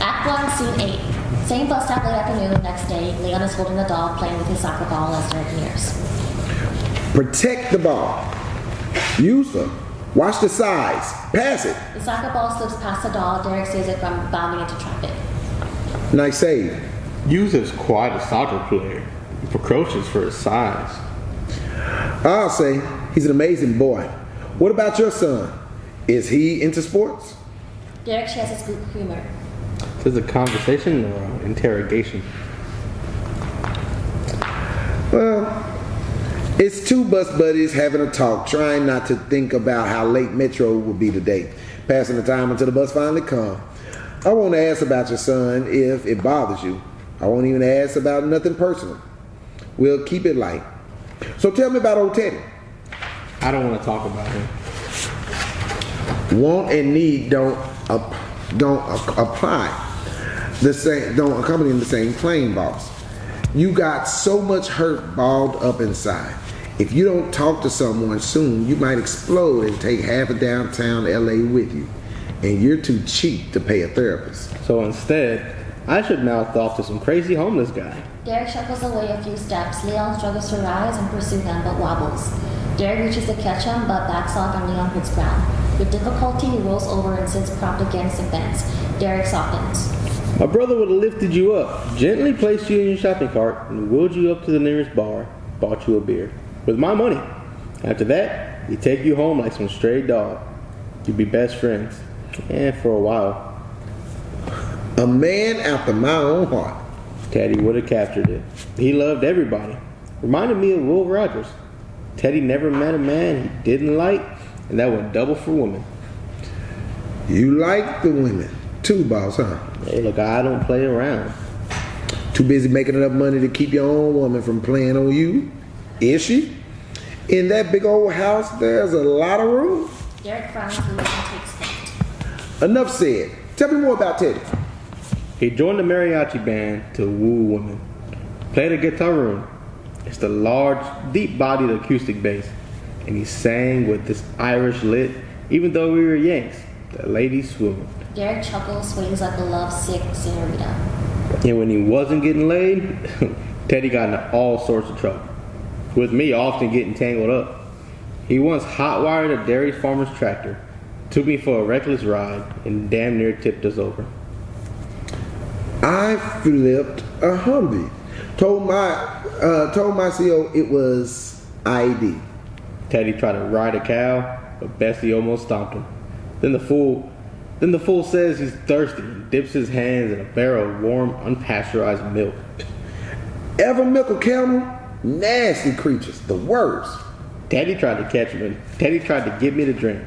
Act 1, Scene 8. Same bus stop late afternoon. Next day, Leon is holding the dog playing with his soccer ball as Derek nears. Protect the ball. Use them. Watch the sides. Pass it. The soccer ball slips past the dog. Derek saves it from bounding into traffic. Nice save. Yusa's quite a soccer player. He precocious for his size. I'll say he's an amazing boy. What about your son? Is he into sports? Derek shares his good humor. Is this a conversation or an interrogation? Well, it's two bus buddies having a talk, trying not to think about how late Metro will be today. Passing the time until the bus finally comes. I won't ask about your son if it bothers you. I won't even ask about nothing personal. We'll keep it light. So tell me about old Teddy. I don't want to talk about him. Want and need don't apply the same, don't accompany the same plane, boss. You got so much hurt balled up inside. If you don't talk to someone soon, you might explode and take half of downtown LA with you. And you're too cheap to pay a therapist. So instead, I should mouth off to some crazy homeless guy. Derek shuffles away a few steps. Leon struggles to rise and pursue him, but wobbles. Derek reaches to catch him, but backs off and Leon hits ground. With difficulty, he rolls over and sits propped against the fence. Derek softens. My brother would have lifted you up, gently placed you in your shopping cart, and wheeled you up to the nearest bar, bought you a beer. With my money. After that, he'd take you home like some stray dog. You'd be best friends. And for a while. A man after my own heart. Teddy would have captured it. He loved everybody. Reminded me of Will Rogers. Teddy never met a man he didn't like, and that went double for women. You like the women too, boss, huh? Hey, look, I don't play around. Too busy making enough money to keep your own woman from playing on you? Is she? In that big old house, there's a lot of room. Derek frowns and takes flight. Enough said. Tell me more about Teddy. He joined the mariachi band to woo women. Played a guitar room. It's the large, deep-bodied acoustic bass. And he sang with this Irish lit, even though we were Yanks. The ladies swooned. Derek chuckles, swings like a love-sick senorita. And when he wasn't getting laid, Teddy got into all sorts of trouble. With me often getting tangled up. He once hot-wired a dairy farmer's tractor, took me for a reckless ride, and damn near tipped us over. I flipped a Humvee. Told my CO it was ID. Teddy tried to ride a cow, but Bessie almost stomped him. Then the fool says he's thirsty and dips his hands in a barrel of warm, unpasteurized milk. Ever milk a camel? Nasty creatures, the worst. Teddy tried to catch him, and Teddy tried to get me to drink.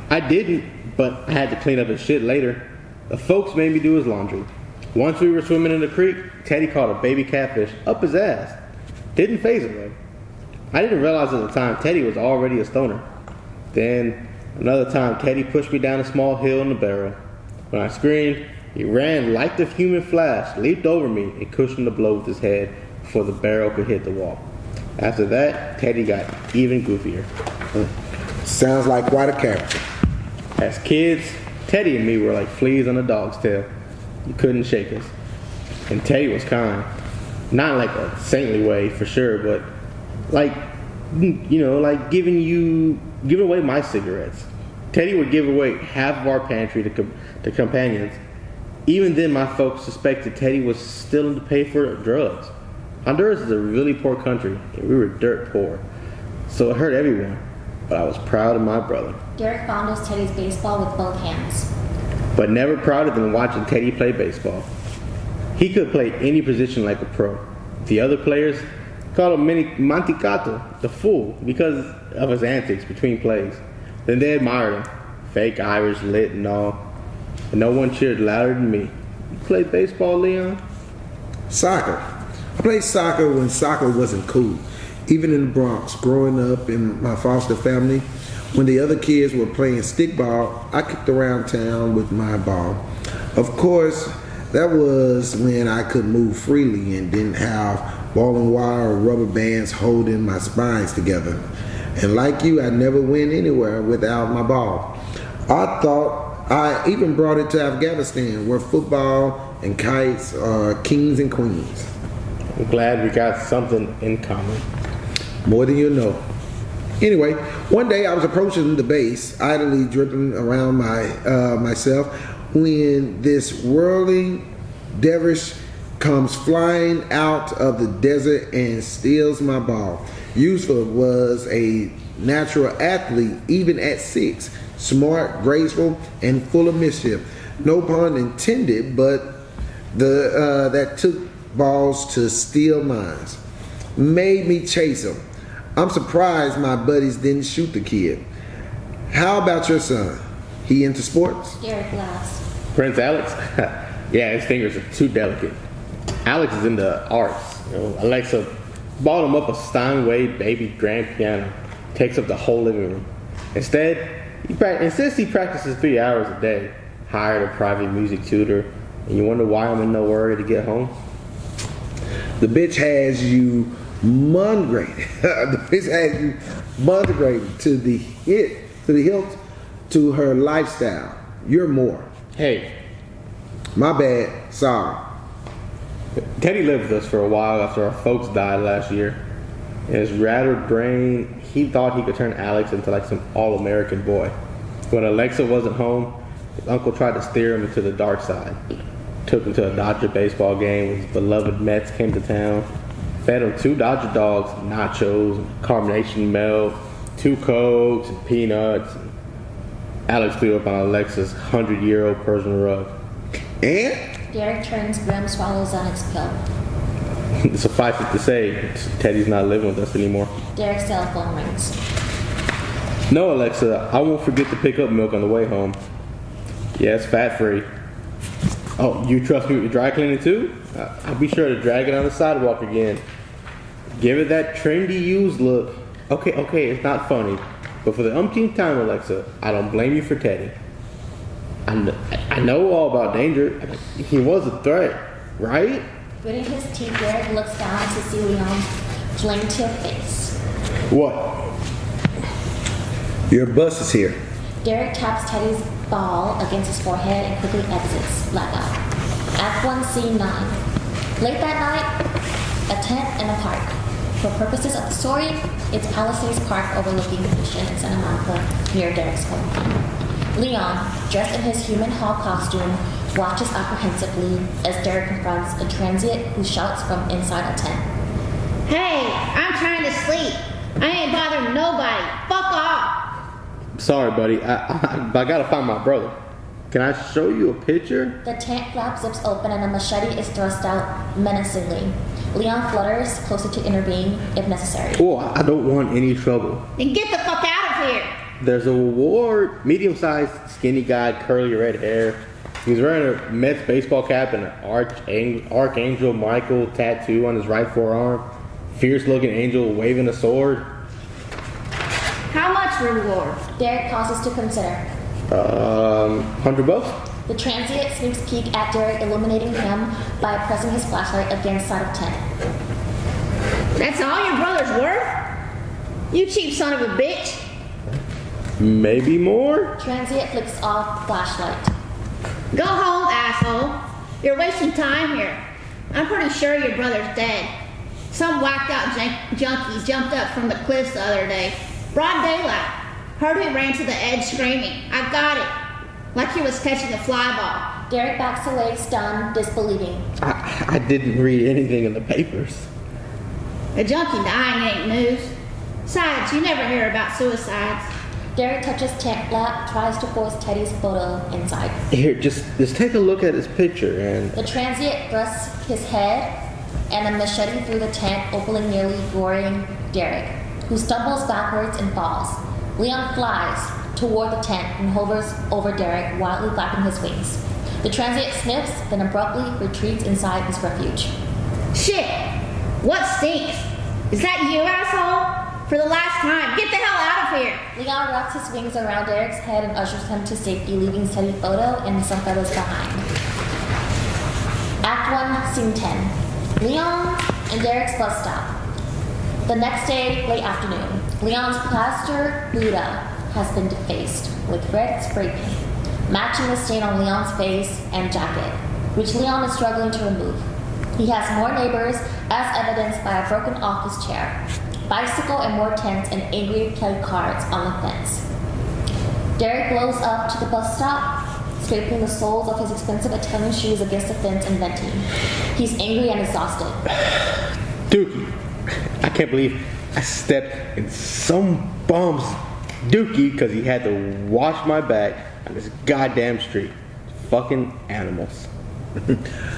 I didn't, but I had to clean up his shit later. The folks made me do his laundry. Once we were swimming in the creek, Teddy caught a baby catfish up his ass. Didn't faze him though. I didn't realize at the time Teddy was already a stoner. Then, another time, Teddy pushed me down a small hill in the barrel. When I screamed, he ran like the human flash, leaped over me, and cushioned the blow with his head before the barrel could hit the wall. After that, Teddy got even goofier. Sounds like quite a character. As kids, Teddy and me were like fleas on a dog's tail. You couldn't shake us. And Teddy was kind. Not like a saintly way, for sure, but like, like giving away my cigarettes. Teddy would give away half of our pantry to companions. Even then, my folks suspected Teddy was stealing to pay for drugs. Honduras is a really poor country, and we were dirt poor. So it hurt everyone, but I was proud of my brother. Derek fondles Teddy's baseball with both hands. But never prouder than watching Teddy play baseball. He could play any position like a pro. The other players called him Manticato, the fool, because of his antics between plays. Then they admired him, fake Irish lit and all. And no one cheered louder than me. You played baseball, Leon? Soccer. I played soccer when soccer wasn't cool. Even in the Bronx, growing up in my foster family, when the other kids were playing stickball, I kicked around town with my ball. Of course, that was when I could move freely and didn't have ball and wire or rubber bands holding my spines together. And like you, I never went anywhere without my ball. I even brought it to Afghanistan, where football and kites are kings and queens. I'm glad we got something in common. More than you know. Anyway, one day I was approaching the base, idly dripping around myself, when this whirling dervish comes flying out of the desert and steals my ball. Yusuf was a natural athlete, even at 6. Smart, graceful, and full of mischief. No pun intended, but that took balls to steal mine. Made me chase him. I'm surprised my buddies didn't shoot the kid. How about your son? He into sports? Derek laughs. Prince Alex? Yeah, his fingers are too delicate. Alex is into arts. Alexa bought him up a Steinway baby grand piano. takes up the whole living room. Instead, he practices 3 hours a day, hired a private music tutor, and you wonder why I'm in no hurry to get home? The bitch has you migrated. The bitch has you migrated to the hilt to her lifestyle. You're more. Hey, My bad. Sorry. Teddy lived with us for a while after our folks died last year. In his rattled brain, he thought he could turn Alex into like some all-American boy. When Alexa wasn't home, his uncle tried to steer him into the dark side. Took him to a Dodger baseball game when his beloved Mets came to town. Fed him 2 Dodger dogs, nachos, carbonation milk, 2 Cokes, and peanuts. Alex threw up on Alexa's 100-year-old Persian rug. And Derek turns grim, swallows Xanax pill. Suffice it to say, Teddy's not living with us anymore. Derek's cell phone rings. No, Alexa, I won't forget to pick up milk on the way home. Yes, fat-free. Oh, you trust me with your dry cleaning too? I'll be sure to drag it on the sidewalk again. Give it that trendy used look. Okay, it's not funny. But for the umpteenth time, Alexa, I don't blame you for Teddy. I know all about danger. He was a threat, right? Gritting his teeth, Derek looks down to see Leon's flame-tailed face. What? your bus is here. Derek taps Teddy's ball against his forehead and quickly exits, blackout. Act 1, Scene 9. Late that night, a tent in a park. For purposes of the story, it's Palisades Park overlooking the ocean in Santa Monica near Derek's home. Leon, dressed in his human hall costume, watches apprehensively as Derek confronts a transient who shouts from inside a tent. Hey, I'm trying to sleep. I ain't bothering nobody. Fuck off. Sorry, buddy. I gotta find my brother. Can I show you a picture? The tent flap zips open and a machete is thrust out menacingly. Leon flutters closer to intervene if necessary. Oh, I don't want any trouble. Then get the fuck out of here. There's a reward. Medium-sized, skinny guy, curly red hair. He's wearing a Mets baseball cap and an Archangel Michael tattoo on his right forearm. Fierce-looking angel waving a sword. How much reward? Derek pauses to consider. $100? The transient sneaks peek at Derek, illuminating him by pressing his flashlight against side of tent. That's all your brother's worth? You cheap son of a bitch. Maybe more? Transient flicks off flashlight. Go home, asshole. You're wasting time here. I'm pretty sure your brother's dead. Some whacked out junkie jumped up from the cliffs the other day. Broad daylight. Heard he ran to the edge screaming, I got it. Like he was catching a fly ball. Derek backs away, stunned, disbelieving. I didn't read anything in the papers. A junkie dying ain't news. Besides, you never hear about suicides. Derek touches tent flap, tries to force Teddy's photo inside. Here, just take a look at his picture and... The transient thrusts his head and a machete through the tent, opening nearly goring Derek, who stumbles backwards and falls. Leon flies toward the tent and hovers over Derek, wildly flapping his wings. The transient sniffs, then abruptly retreats inside his refuge. Shit! What stinks? Is that you, asshole? For the last time, get the hell out of here! Leon wraps his wings around Derek's head and ushers him to safety, leaving Teddy's photo and some feathers behind. Act 1, Scene 10. Leon and Derek's bus stop. The next day, late afternoon, Leon's plaster Buddha has been defaced with red spray paint, matching the stain on Leon's face and jacket, which Leon is struggling to remove. He has more neighbors, as evidenced by a broken office chair, bicycle and more tents and angry play cards on the fence. Derek blows up to the bus stop, scraping the soles of his expensive Italian shoes against the fence and venting. He's angry and exhausted. Dookie, I can't believe I stepped in some bum's dookie because he had to wash my back on this goddamn street. Fucking animals.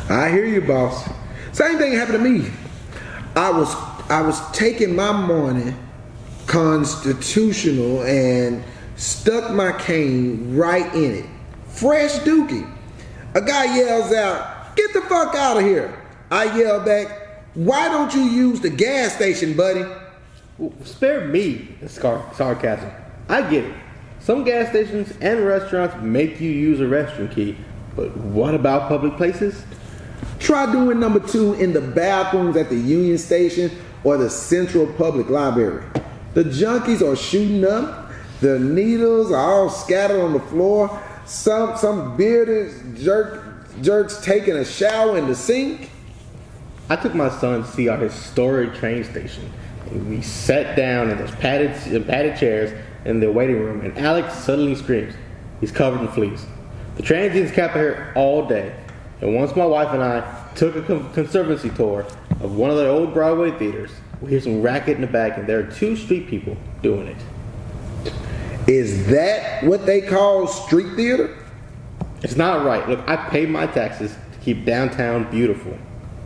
I hear you, boss. Same thing happened to me. I was taking my morning constitutional and stuck my cane right in it. Fresh dookie. A guy yells out, "Get the fuck out of here." I yell back, "Why don't you use the gas station, buddy?" Spare me the sarcasm. I get it. Some gas stations and restaurants make you use a restroom key, but what about public places? Try doing number 2 in the bathrooms at the Union Station or the Central Public Library. The junkies are shooting up. The needles are all scattered on the floor. Some bearded jerks taking a shower in the sink. I took my son to see our historic train station. And we sat down in those padded chairs in the waiting room, and Alex suddenly screams. He's covered in fleas. The transients kept here all day, and once my wife and I took a conservancy tour of one of the old Broadway theaters, we hear some racket in the back, and there are 2 street people doing it. Is that what they call street theater? It's not right. Look, I pay my taxes to keep downtown beautiful.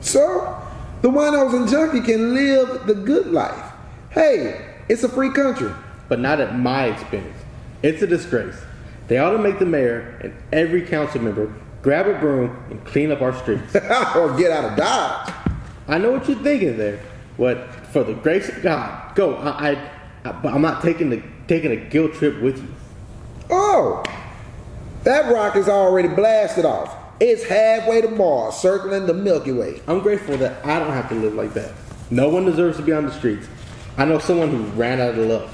So, the winos and junkie can live the good life. Hey, it's a free country. But not at my expense. It's a disgrace. They ought to make the mayor and every council member grab a broom and clean up our streets. Or get out of Dodge. I know what you're thinking there. What, for the grace of God, go. But I'm not taking a guilt trip with you. Oh, that rock is already blasted off. It's halfway to Mars, circling the Milky Way. I'm grateful that I don't have to live like that. No one deserves to be on the streets. I know someone who ran out of luck.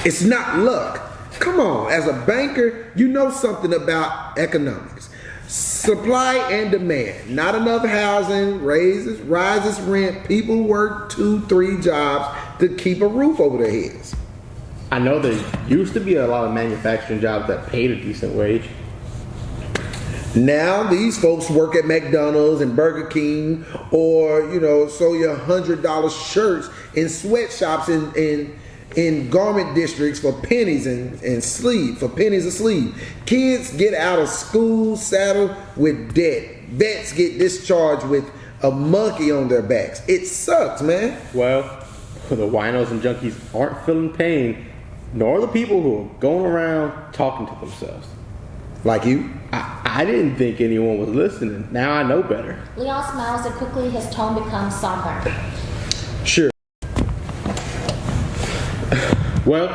It's not luck. Come on, as a banker, you know something about economics. Supply and demand. Not enough housing, rises rent. People work 2-3 jobs to keep a roof over their heads. I know there used to be a lot of manufacturing jobs that paid a decent wage. Now these folks work at McDonald's and Burger King, or sew your $100 shirts in sweatshops in garment districts for pennies and pennies a sleeve. Kids get out of school saddled with debt. Vets get discharged with a monkey on their backs. It sucks, man. Well, the winos and junkies aren't feeling pain, nor the people who are going around talking to themselves. Like you? I didn't think anyone was listening. Now I know better. Leon smiles and quickly his tone becomes somber. Sure. Well,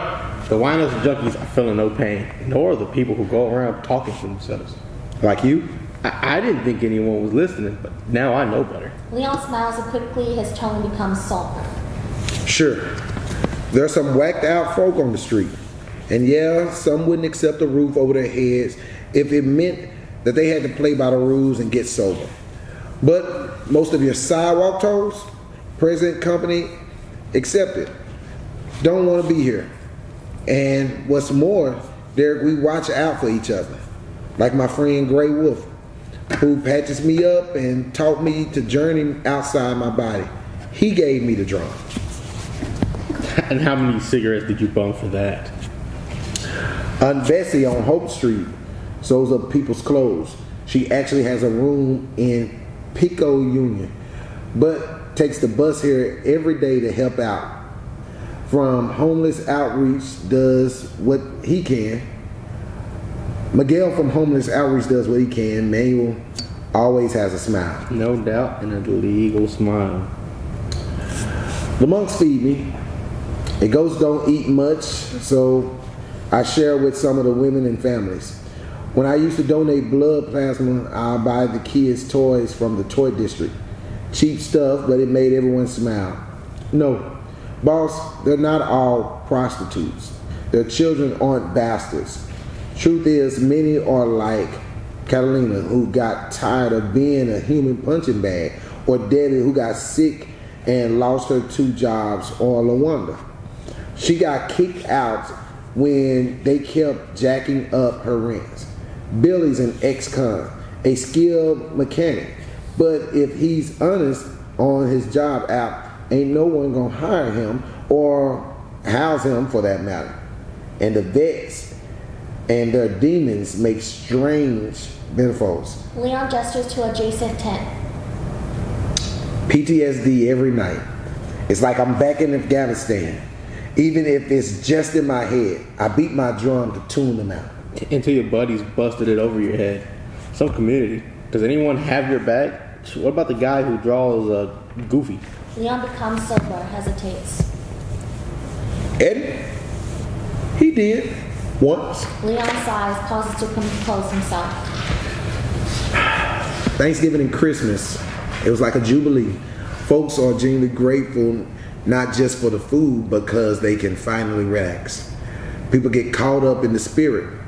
the winos and junkies are feeling no pain, nor the people who go around talking to themselves. Like you? I didn't think anyone was listening, but now I know better. Leon smiles and quickly his tone becomes somber. Sure. There's some whacked out folk on the street. And yeah, some wouldn't accept a roof over their heads if it meant that they had to play by the rules and get sober. But most of your sidewalk toes, present company, accept it. Don't want to be here. And what's more, Derek, we watch out for each other. Like my friend Gray Wolf, who patches me up and taught me to journey outside my body. He gave me the drum. And how many cigarettes did you bum for that? Aunt Bessie on Hope Street sews up people's clothes. She actually has a room in Pico Union, but takes the bus here every day to help out. From Homeless Outreach does what he can. Miguel from Homeless Outreach does what he can. Manuel always has a smile. No doubt, and a legal smile. The monks feed me. The ghosts don't eat much, so I share with some of the women and families. When I used to donate blood plasma, I'll buy the kids toys from the toy district. Cheap stuff, but it made everyone smile. No, boss, they're not all prostitutes. Their children aren't bastards. Truth is, many are like Catalina, who got tired of being a human punching bag, or Debbie, who got sick and lost her 2 jobs, or LaWanda. She got kicked out when they kept jacking up her rents. Billy's an ex-con, a skilled mechanic, but if he's honest on his job app, ain't no one gonna hire him or house him for that matter. And the vets and their demons make strange metaphors. Leon gestures to adjacent tent. PTSD every night. It's like I'm back in Afghanistan. Even if it's just in my head, I beat my drum to tune them out. Until your buddies busted it over your head. Some community. Does anyone have your back? What about the guy who draws Goofy? Leon becomes sober, hesitates. Eddie? He did. Once. Leon sighs, pauses to compose himself. Thanksgiving and Christmas, it was like a jubilee. Folks are genuinely grateful, not just for the food, because they can finally relax. People get caught up in the spirit.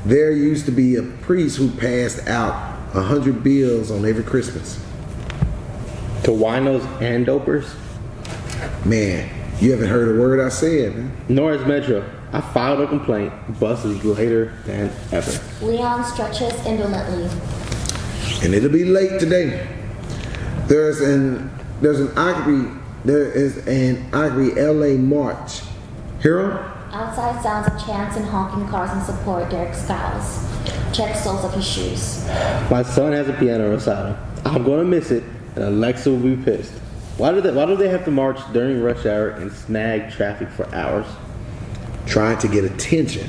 There used to be a priest who passed out 100 bills on every Christmas. To winos and dopers? Man, you haven't heard a word I said, man. Norris Metro. I filed a complaint. Bus is later than ever. Leon stretches indolently. And it'll be late today. There is an angry LA march. Hero? Outside sounds of chants and honking cars in support. Derek scowls. Checks soles of his shoes. My son has a piano recital. I'm gonna miss it, and Alexa will be pissed. Why do they have to march during rush hour and snag traffic for hours? Trying to get attention.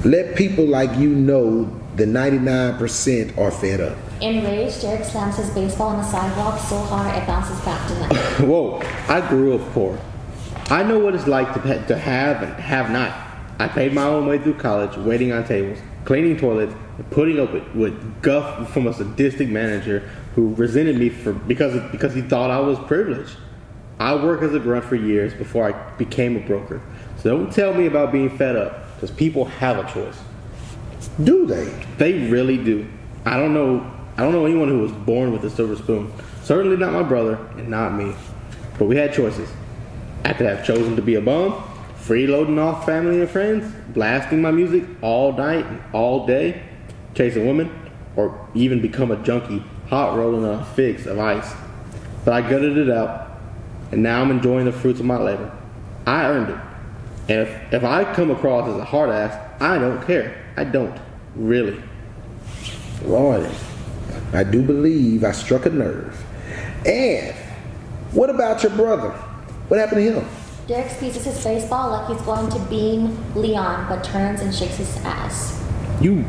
Let people like you know the 99% are fed up. Enraged, Derek slams his baseball on the sidewalk so hard it bounces back to him. Whoa, I grew up poor. I know what it's like to have and have not. I paid my own way through college, waiting on tables, cleaning toilets, and putting up with guff from a sadistic manager who resented me because he thought I was privileged. I worked as a grunt for years before I became a broker. So don't tell me about being fed up, because people have a choice. Do they? They really do. I don't know anyone who was born with a silver spoon. Certainly not my brother, and not me. But we had choices. I could have chosen to be a bum, freeloading off family and friends, blasting my music all night and all day, chasing women, or even become a junkie, hot rolling a fix of ice. But I gutted it out, and now I'm enjoying the fruits of my labor. I earned it. And if I come across as a hard ass, I don't care. I don't. Really. Lord, I do believe I struck a nerve. And what about your brother? What happened to him? Derek squeezes his baseball like he's going to beam Leon, but turns and shakes his ass. You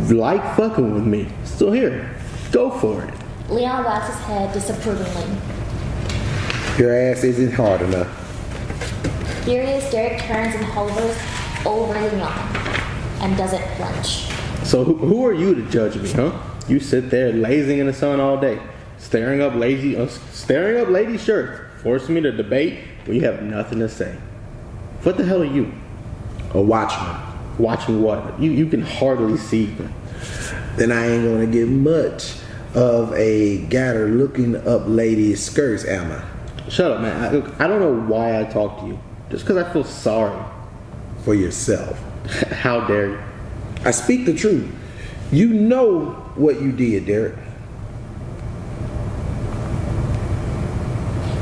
like fucking with me. Still here. Go for it. Leon wags his head disapprovingly. Your ass isn't hard enough. Furious, Derek turns and hovers over Leon and doesn't flinch. So who are you to judge me, huh? You sit there lazing in the sun all day, staring up lady shirts, forcing me to debate when you have nothing to say. What the hell are you? A watchman. Watching what? You can hardly see. Then I ain't gonna get much of a gator looking up ladies' skirts, am I? Shut up, man. I don't know why I talk to you. Just because I feel sorry. For yourself. How dare you? I speak the truth. You know what you did, Derek.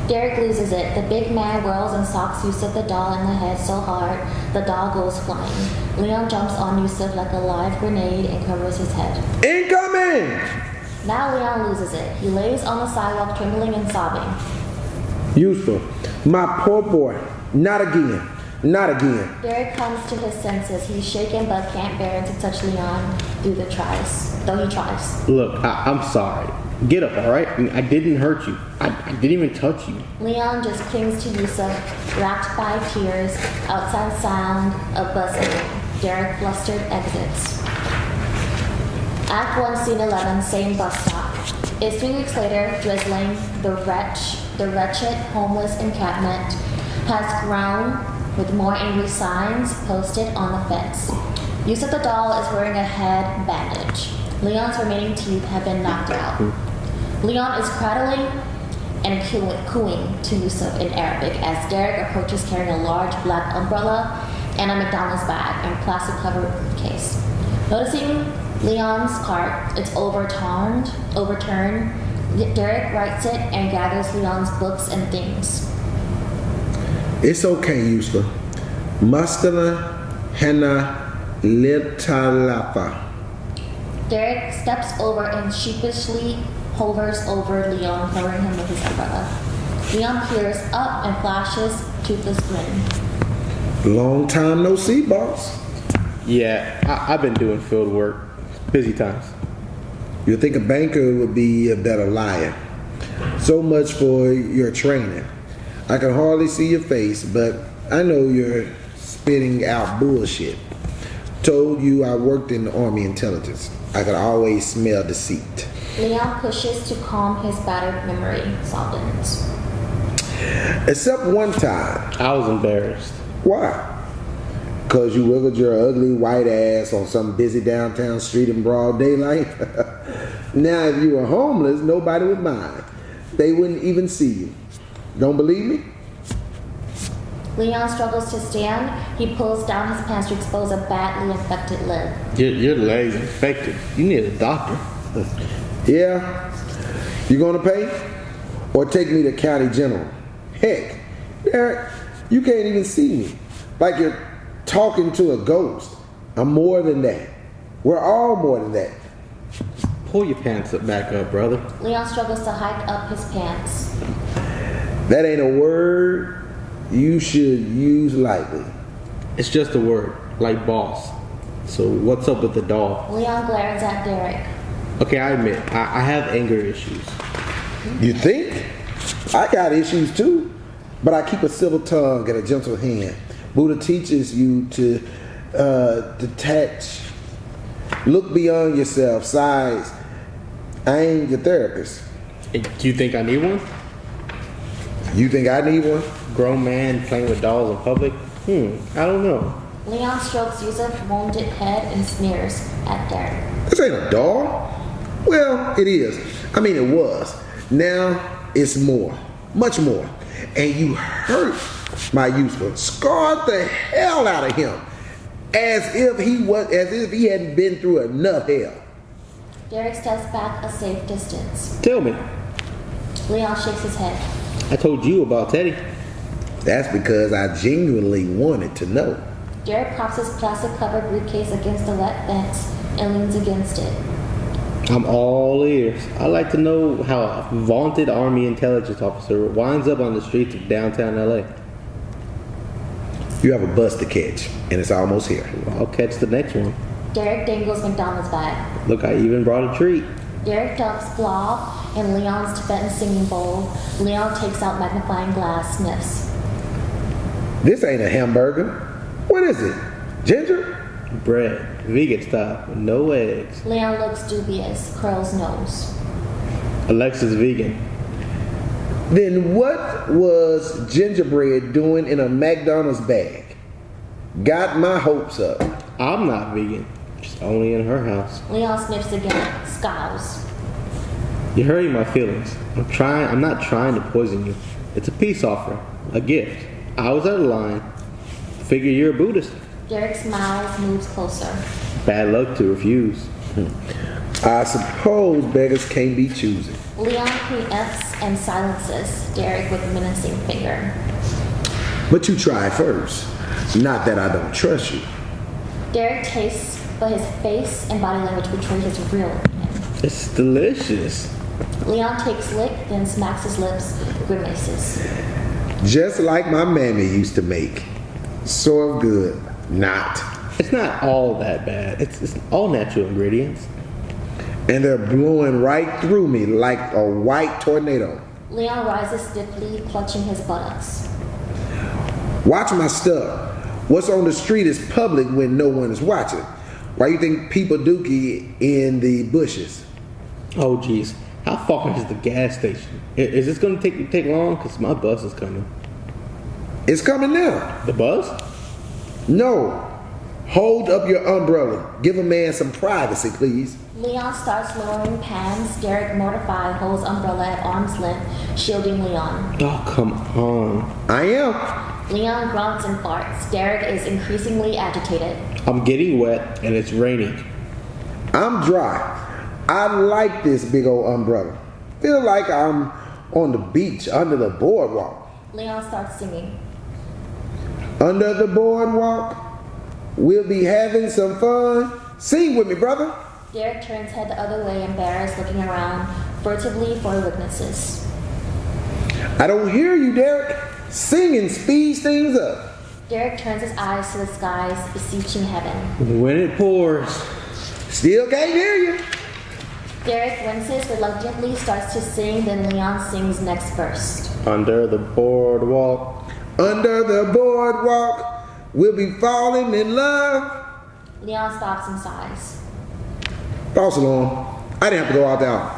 Derek loses it. The big man whirls and socks Yusuf the doll in the head so hard the doll goes flying. Leon jumps on Yusuf like a live grenade and covers his head. Incoming! Now Leon loses it. He lays on the sidewalk trembling and sobbing. Yusuf, my poor boy. Not again. Not again. Derek comes to his senses. He's shaken but can't bear to touch Leon though he tries. Look, I'm sorry. Get up, all right? I didn't hurt you. I didn't even touch you. Leon just clings to Yusuf, wrapped by tears, outside sound of buzzing. Derek flustered exits. Act 1, Scene 11, same bus stop. It's 3 weeks later, drizzling. The wretched homeless encampment has grown with more angry signs posted on the fence. Yusuf the doll is wearing a head bandage. Leon's remaining teeth have been knocked out. Leon is prattling and cooing to Yusuf in Arabic as Derek approaches carrying a large black umbrella and a McDonald's bag and plastic-covered case. Noticing Leon's cart, it's overturned. Derek rights it and gathers Leon's books and things. It's okay, Yusuf. Mastala henna litalafa. Derek steps over and sheepishly hovers over Leon, covering him with his umbrella. Leon peers up and flashes toothless grin. Long time no see, boss. Yeah, I've been doing field work. Busy times. You'd think a banker would be a better liar. So much for your training. I can hardly see your face, but I know you're spitting out bullshit. Told you I worked in the Army intelligence. I could always smell deceit. Leon pushes to calm his battered memory, softens. Except one time. I was embarrassed. Why? Because you wiggled your ugly white ass on some busy downtown street in broad daylight? Now, if you were homeless, nobody would mind. They wouldn't even see you. Don't believe me? Leon struggles to stand. He pulls down his pants to expose a badly infected lip. Your leg's infected. You need a doctor. Yeah? You gonna pay? Or take me to county general? Heck, Derek, you can't even see me. Like you're talking to a ghost. I'm more than that. We're all more than that. Pull your pants back up, brother. Leon struggles to hike up his pants. That ain't a word you should use lightly. It's just a word, like boss. So what's up with the doll? Leon glares at Derek. Okay, I admit, I have anger issues. You think? I got issues too, but I keep a civil tongue and a gentle hand. Buddha teaches you to detach, look beyond yourself, size. I ain't your therapist. Do you think I need one? You think I need one? Grown man playing with dolls in public? I don't know. Leon strokes Yusuf's wounded head and sneers at Derek. This ain't a doll. Well, it is. I mean, it was. Now it's more, much more. And you hurt my useful, scarred the hell out of him, as if he hadn't been through enough hell. Derek steps back a safe distance. Tell me. Leon shakes his head. I told you about Teddy. That's because I genuinely wanted to know. Derek props his plastic-covered briefcase against the wet fence and leans against it. I'm all ears. I'd like to know how a vaunted Army intelligence officer winds up on the streets of downtown LA. You have a bus to catch, and it's almost here. I'll catch the next one. Derek dangles McDonald's bag. Look, I even brought a treat. Derek dumps blob in Leon's Tibetan singing bowl. Leon takes out magnifying glass, sniffs. This ain't a hamburger. What is it? Ginger? Bread, vegan style, with no eggs. Leon looks dubious, curls nose. Alexa's vegan. Then what was gingerbread doing in a McDonald's bag? Got my hopes up. I'm not vegan. Just only in her house. Leon sniffs again, scowls. You're hurting my feelings. I'm not trying to poison you. It's a peace offering, a gift. I was out of line. Figure you're a Buddhist. Derek smiles, moves closer. Bad luck to refuse. I suppose beggars can't be choosy. Leon preempts and silences Derek with a menacing finger. But you try first. Not that I don't trust you. Derek tastes, but his face and body language betray his real intent. It's delicious. Leon takes lick, then smacks his lips, grimaces. Just like my mammy used to make. Sort of good. Not. It's not all that bad. It's all natural ingredients. And they're blowing right through me like a white tornado. Leon rises stiffly, clutching his buttocks. Watch my stuff. What's on the street is public when no one is watching. Why you think people dookie in the bushes? Oh, geez. How far is the gas station? Is this going to take long? Because my bus is coming. It's coming now. The bus? No. Hold up your umbrella. Give a man some privacy, please. Leon starts lowering pans. Derek, mortified, holds umbrella at arm's length, shielding Leon. Oh, come on. I am. Leon grunts and farts. Derek is increasingly agitated. I'm getting wet and it's raining. I'm dry. I like this big old umbrella. Feel like I'm on the beach under the boardwalk. Leon starts singing. Under the boardwalk, we'll be having some fun. Sing with me, brother. Derek turns head the other way, embarrassed, looking around furtively for witnesses. I don't hear you, Derek. Singing speeds things up. Derek turns his eyes to the skies, beseeching heaven. When it pours. Still can't hear you. Derek winces, reluctantly starts to sing, then Leon sings next verse. Under the boardwalk. Under the boardwalk, we'll be falling in love. Leon stops and sighs. False alarm. I didn't have to go out there.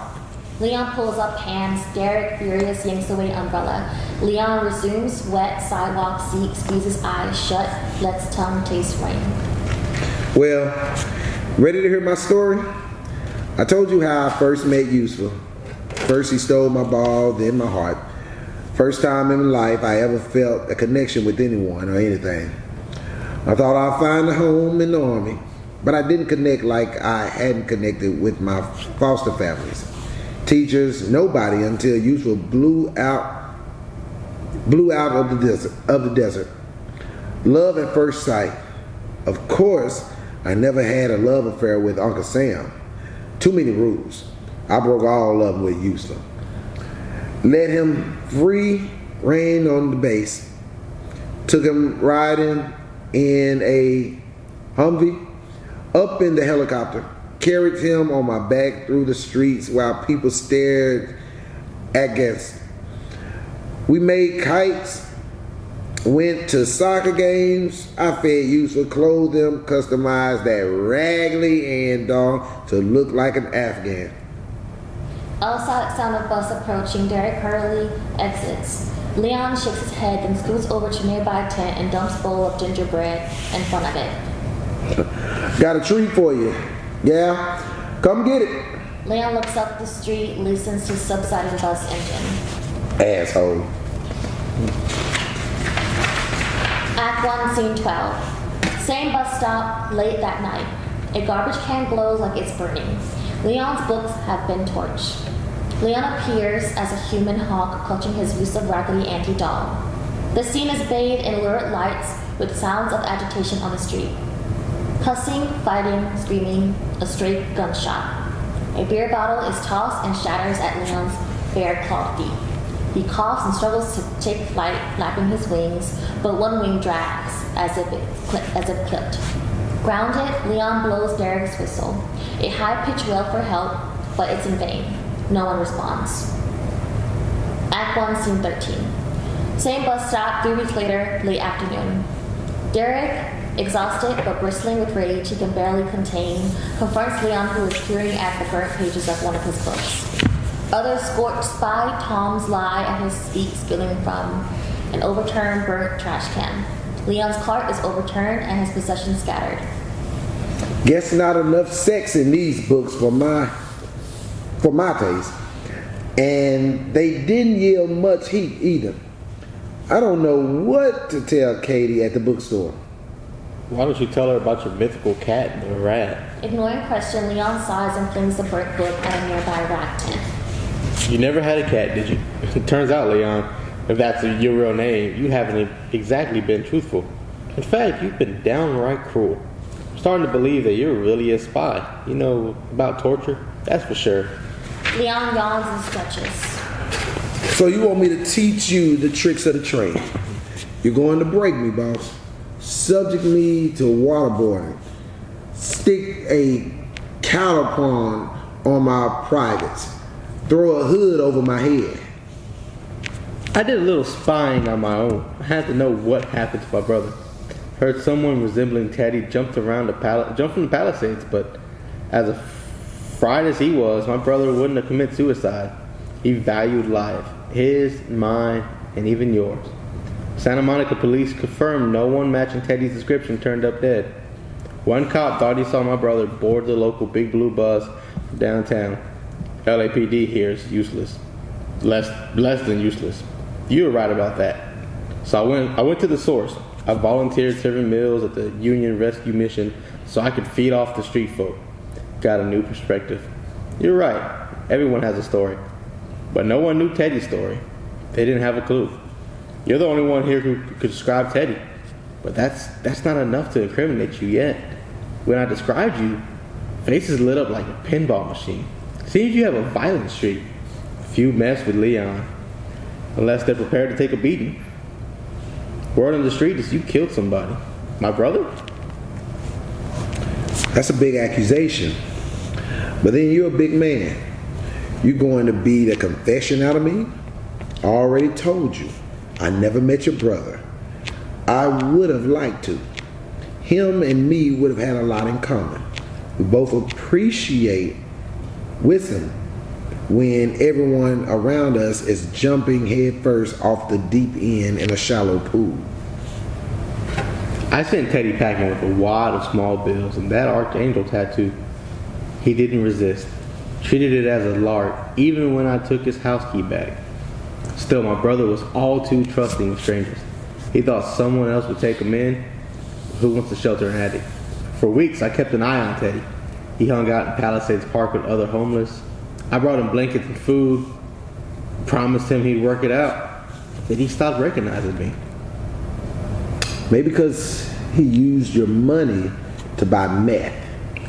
Leon pulls up hands. Derek, furious, yanks away umbrella. Leon resumes wet sidewalk seat, squeezes eyes shut, lets tongue taste rain. Well, ready to hear my story? I told you how I first met Useful. First he stole my ball, then my heart. First time in my life I ever felt a connection with anyone or anything. I thought I'd find a home in the Army, but I didn't connect like I hadn't connected with my foster families. Teachers, nobody until Useful blew out of the desert. Love at first sight. Of course, I never had a love affair with Uncle Sam. Too many rules. I broke all of them with Useful. Let him free rein on the base. Took him riding in a Humvee, up in the helicopter. Carried him on my back through the streets while people stared aghast. We made kites, went to soccer games. I fed Useful, clothed him, customized that raggedy end dog to look like an Afghan. Outside sound of bus approaching, Derek hurriedly exits. Leon shakes his head, then scoots over to nearby tent and dumps bowl of gingerbread in front of it. Got a treat for you. Yeah, come get it. Leon looks up the street, listens to subsiding bus engine. Asshole. Act 1, Scene 12. Same bus stop, late that night. A garbage can glows like it's burning. Leon's books have been torched. Leon appears as a human hawk clutching his useless raggedy anti-doll. The scene is bathed in lurid lights with sounds of agitation on the street. Cussing, fighting, screaming, a stray gunshot. A beer bottle is tossed and shatters at Leon's bare clawed feet. He coughs and struggles to take flight, flapping his wings, but one wing drags as if clipped. Grounded, Leon blows Derek's whistle. A high-pitched wail for help, but it's in vain. No one responds. Act 1, Scene 13. Same bus stop, 3 weeks later, late afternoon. Derek, exhausted but bristling with rage he can barely contain, confronts Leon, who is peering at the burnt pages of one of his books. Others scorched by Tom's lie at his feet, spilling from an overturned burnt trash can. Leon's cart is overturned and his possessions scattered. Guess not enough sex in these books for my taste. And they didn't yield much heat either. I don't know what to tell Katie at the bookstore. Why don't you tell her about your mythical cat, the rat? Ignoring question, Leon sighs and flings the burnt book at a nearby rat tent. You never had a cat, did you? It turns out, Leon, if that's your real name, you haven't exactly been truthful. In fact, you've been downright cruel. I'm starting to believe that you're really a spy. You know about torture? That's for sure. Leon yawns and stretches. So you want me to teach you the tricks of the trade? You're going to break me, boss. Subject me to waterboarding. Stick a counterpart on my privates. Throw a hood over my head. I did a little spying on my own. I had to know what happened to my brother. Heard someone resembling Teddy jumped from the Palisades, but as fried as he was, my brother wouldn't have committed suicide. He valued life. His, mine, and even yours. Santa Monica police confirmed no one matching Teddy's description turned up dead. One cop thought he saw my brother board the local Big Blue bus downtown. LAPD here is useless. Less than useless. You were right about that. So I went to the source. I volunteered serving meals at the Union Rescue Mission so I could feed off the street folk. Got a new perspective. You're right. Everyone has a story. But no one knew Teddy's story. They didn't have a clue. You're the only one here who could describe Teddy. But that's not enough to incriminate you yet. When I described you, faces lit up like a pinball machine. Seems you have a violent streak. Few mess with Leon. Unless they're prepared to take a beating. Word on the street is you killed somebody. My brother? That's a big accusation. But then you're a big man. You going to beat a confession out of me? I already told you. I never met your brother. I would have liked to. Him and me would have had a lot in common. We both appreciate wisdom when everyone around us is jumping headfirst off the deep end in a shallow pool. I sent Teddy packing with a wad of small bills and that archangel tattoo. He didn't resist. Treated it as a lark, even when I took his house key back. Still, my brother was all too trusting of strangers. He thought someone else would take him in. Who wants to shelter an addict? For weeks, I kept an eye on Teddy. He hung out in Palisades Park with other homeless. I brought him blankets and food. Promised him he'd work it out. Then he stopped recognizing me. Maybe because he used your money to buy meth.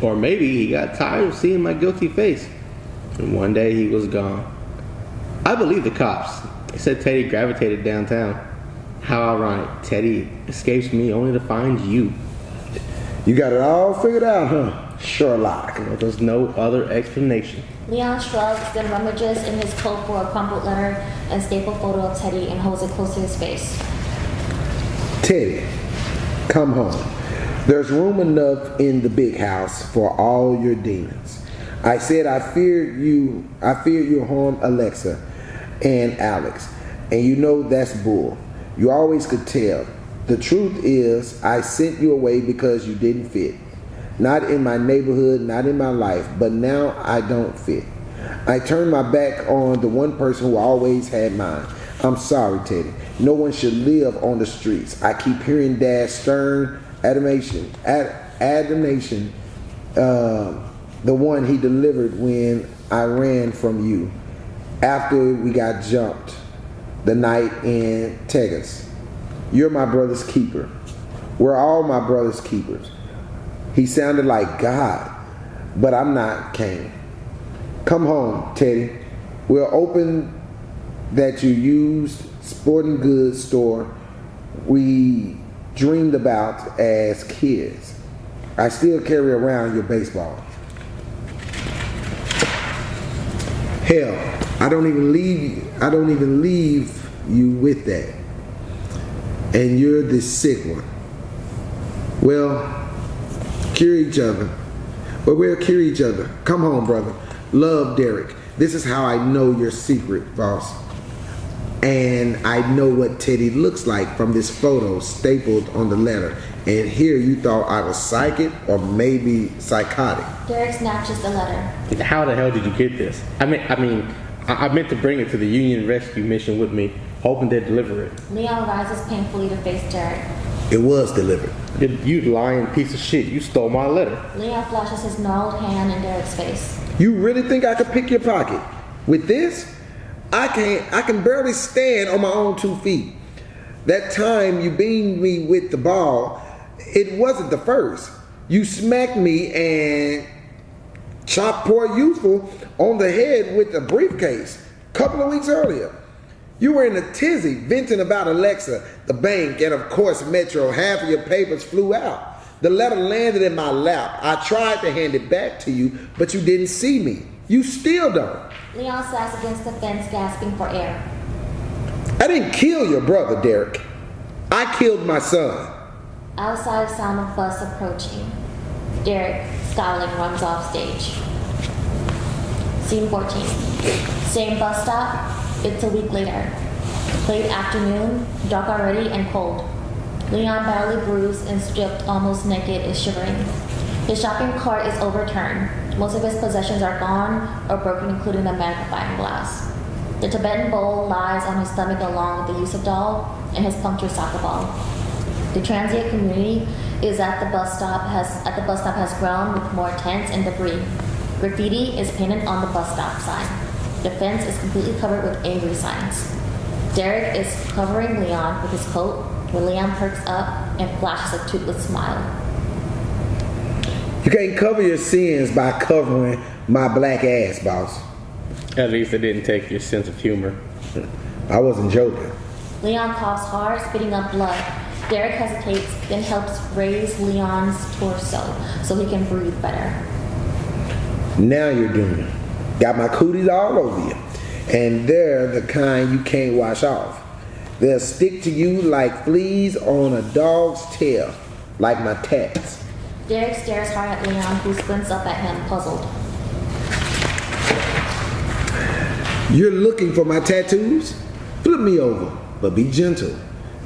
Or maybe he got tired of seeing my guilty face. And one day he was gone. I believe the cops. They said Teddy gravitated downtown. How ironic. Teddy escapes me only to find you. You got it all figured out, huh? Sherlock. Well, there's no other explanation. Leon shrugs, then rummages in his coat for a crumpled letter and staple photo of Teddy and holds it close to his face. Teddy, come home. There's room enough in the big house for all your demons. I said I feared you harmed Alexa and Alex. And you know that's bull. You always could tell. The truth is, I sent you away because you didn't fit. Not in my neighborhood, not in my life, but now I don't fit. I turned my back on the one person who always had mine. I'm sorry, Teddy. No one should live on the streets. I keep hearing Dad's stern admonition, the one he delivered when I ran from you after we got jumped the night in Texas. You're my brother's keeper. We're all my brother's keepers. He sounded like God, but I'm not Cain. Come home, Teddy. We'll open that you used sporting goods store we dreamed about as kids. I still carry around your baseball. Hell, I don't even leave you with that. And you're the sick one. Well, cure each other. But we'll cure each other. Come home, brother. Love, Derek. This is how I know your secret, boss. And I know what Teddy looks like from this photo stapled on the letter. And here you thought I was psychic or maybe psychotic. Derek snatches the letter. How the hell did you get this? I meant to bring it to the Union Rescue Mission with me, hoping they'd deliver it. Leon rises painfully to face Derek. It was delivered. You lying piece of shit. You stole my letter. Leon flashes his gnarled hand in Derek's face. You really think I could pick your pocket? With this? I can barely stand on my own 2 feet. That time you beamed me with the ball, it wasn't the first. You smacked me and chopped poor Youthful on the head with a briefcase a couple of weeks earlier. You were in a tizzy venting about Alexa, the bank, and of course Metro. Half of your papers flew out. The letter landed in my lap. I tried to hand it back to you, but you didn't see me. You still don't. Leon sags against the fence, gasping for air. I didn't kill your brother, Derek. I killed my son. Outside, sound of bus approaching. Derek, scowling, runs off stage. Scene 14. Same bus stop. It's a week later. Late afternoon, dark already and cold. Leon, badly bruised and stripped almost naked, is shivering. His shopping cart is overturned. Most of his possessions are gone or broken, including the magnifying glass. The Tibetan bowl lies on his stomach along with the Yusuf doll and his punctured soccer ball. The transient community at the bus stop has grown with more tents and debris. Graffiti is painted on the bus stop sign. The fence is completely covered with angry signs. Derek is covering Leon with his coat when Leon perks up and flashes a toothless smile. You can't cover your sins by covering my black ass, boss. At least it didn't take your sense of humor. I wasn't joking. Leon coughs hard, spitting up blood. Derek hesitates, then helps raise Leon's torso so he can breathe better. Now you're doing it. Got my cooties all over you. And they're the kind you can't wash off. They'll stick to you like fleas on a dog's tail, like my tats. Derek stares hard at Leon, who squints up at him, puzzled. You're looking for my tattoos? Flip me over, but be gentle.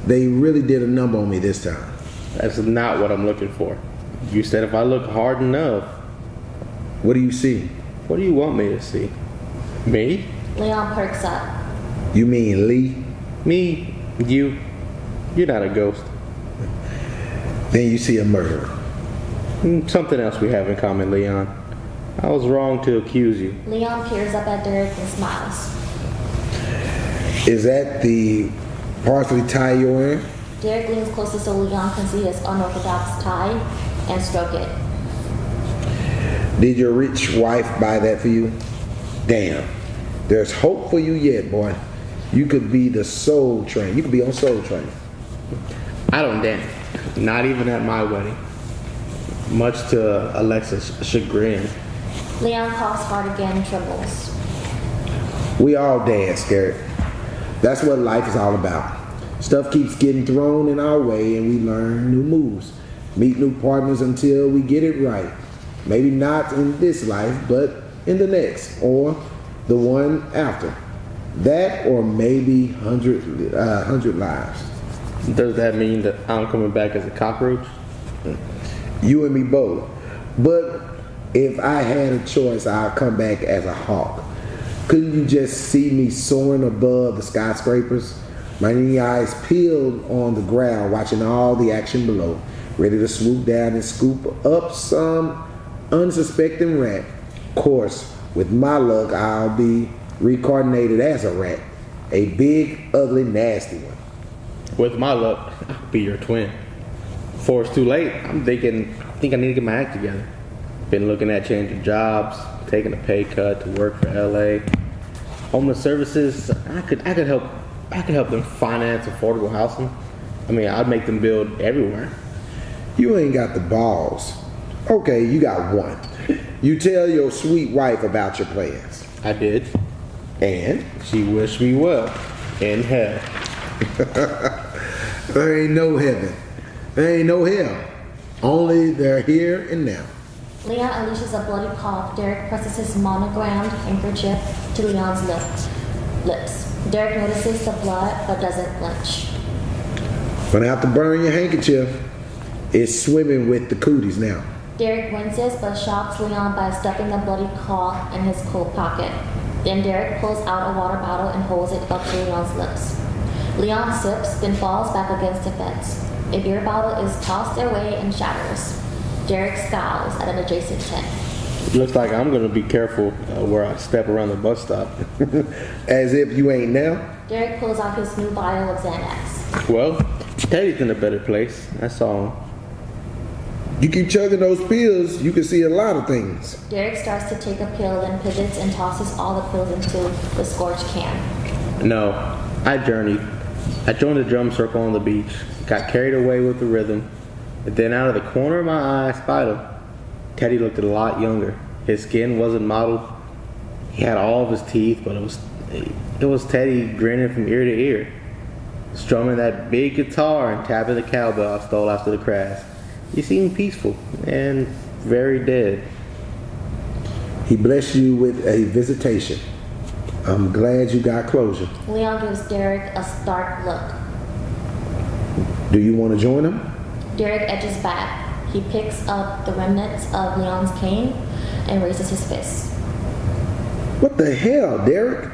They really did a number on me this time. That's not what I'm looking for. You said if I look hard enough. What do you see? What do you want me to see? Me? Leon perks up. You mean Lee? Me? You? You're not a ghost. Then you see a murderer. Something else we have in common, Leon. I was wrong to accuse you. Leon peers up at Derek and smiles. Is that the parsley tie you're wearing? Derek leans closer so Leon can see his unorthodox tie and stroke it. Did your rich wife buy that for you? Damn. There's hope for you yet, boy. You could be the Soul Train. You could be on Soul Train. I don't dance. Not even at my wedding. Much to Alexa's chagrin. Leon coughs hard again and trembles. We all dance, Garrett. That's what life is all about. Stuff keeps getting thrown in our way and we learn new moves. Meet new partners until we get it right. Maybe not in this life, but in the next, or the one after. That or maybe 100 lives. Does that mean that I'm coming back as a cockroach? You and me both. But if I had a choice, I'd come back as a hawk. Couldn't you just see me soaring above the skyscrapers? My knee eyes peeled on the ground, watching all the action below, ready to swoop down and scoop up some unsuspecting rat. Of course, with my luck, I'll be reincarnated as a rat. A big, ugly, nasty one. With my luck, I'll be your twin. Before it's too late, I think I need to get my act together. Been looking at changing jobs, taking a pay cut to work for LA. Homeless services, I could help them finance affordable housing. I mean, I'd make them build everywhere. You ain't got the balls. Okay, you got one. You tell your sweet wife about your plans. I did. And? She wished me well. In hell. There ain't no heaven. There ain't no hell. Only they're here and now. Leon unleashes a bloody cough. Derek presses his monogrammed handkerchief to Leon's lips. Derek notices the blood but doesn't flinch. Gonna have to burn your handkerchief. It's swimming with the cooties now. Derek winces but shocks Leon by stuffing the bloody claw in his coat pocket. Then Derek pulls out a water bottle and holds it up to Leon's lips. Leon sips, then falls back against the fence. A beer bottle is tossed their way and shatters. Derek scowls at an adjacent tent. Looks like I'm gonna be careful where I step around the bus stop. As if you ain't now. Derek pulls out his new vial of Xanax. Well, Teddy's in a better place. That's all. You keep chugging those pills, you can see a lot of things. Derek starts to take a pill, then pivots and tosses all the pills into the scorched can. No, I journeyed. I joined the drum circle on the beach, got carried away with the rhythm, and then out of the corner of my eye, I spied him. Teddy looked a lot younger. His skin wasn't mottled. He had all of his teeth, but it was Teddy grinning from ear to ear, strumming that big guitar and tapping the cowbell I stole after the crash. He seemed peaceful and very dead. He blessed you with a visitation. I'm glad you got closure. Leon gives Derek a stark look. Do you want to join him? Derek edges back. He picks up the remnants of Leon's cane and raises his fist. What the hell, Derek?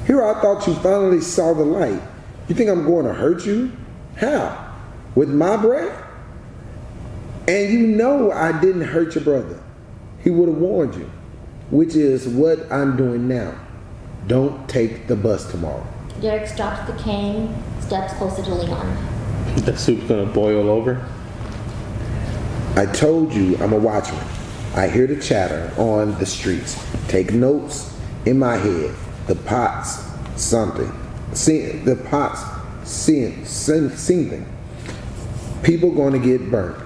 Here I thought you finally saw the light. You think I'm going to hurt you? How? With my breath? And you know I didn't hurt your brother. He would have warned you, which is what I'm doing now. Don't take the bus tomorrow. Derek drops the cane, steps closer to Leon. The soup's gonna boil over. I told you I'm a watchman. I hear the chatter on the streets. Take notes in my head. The pot's something. The pot's something. People gonna get burnt.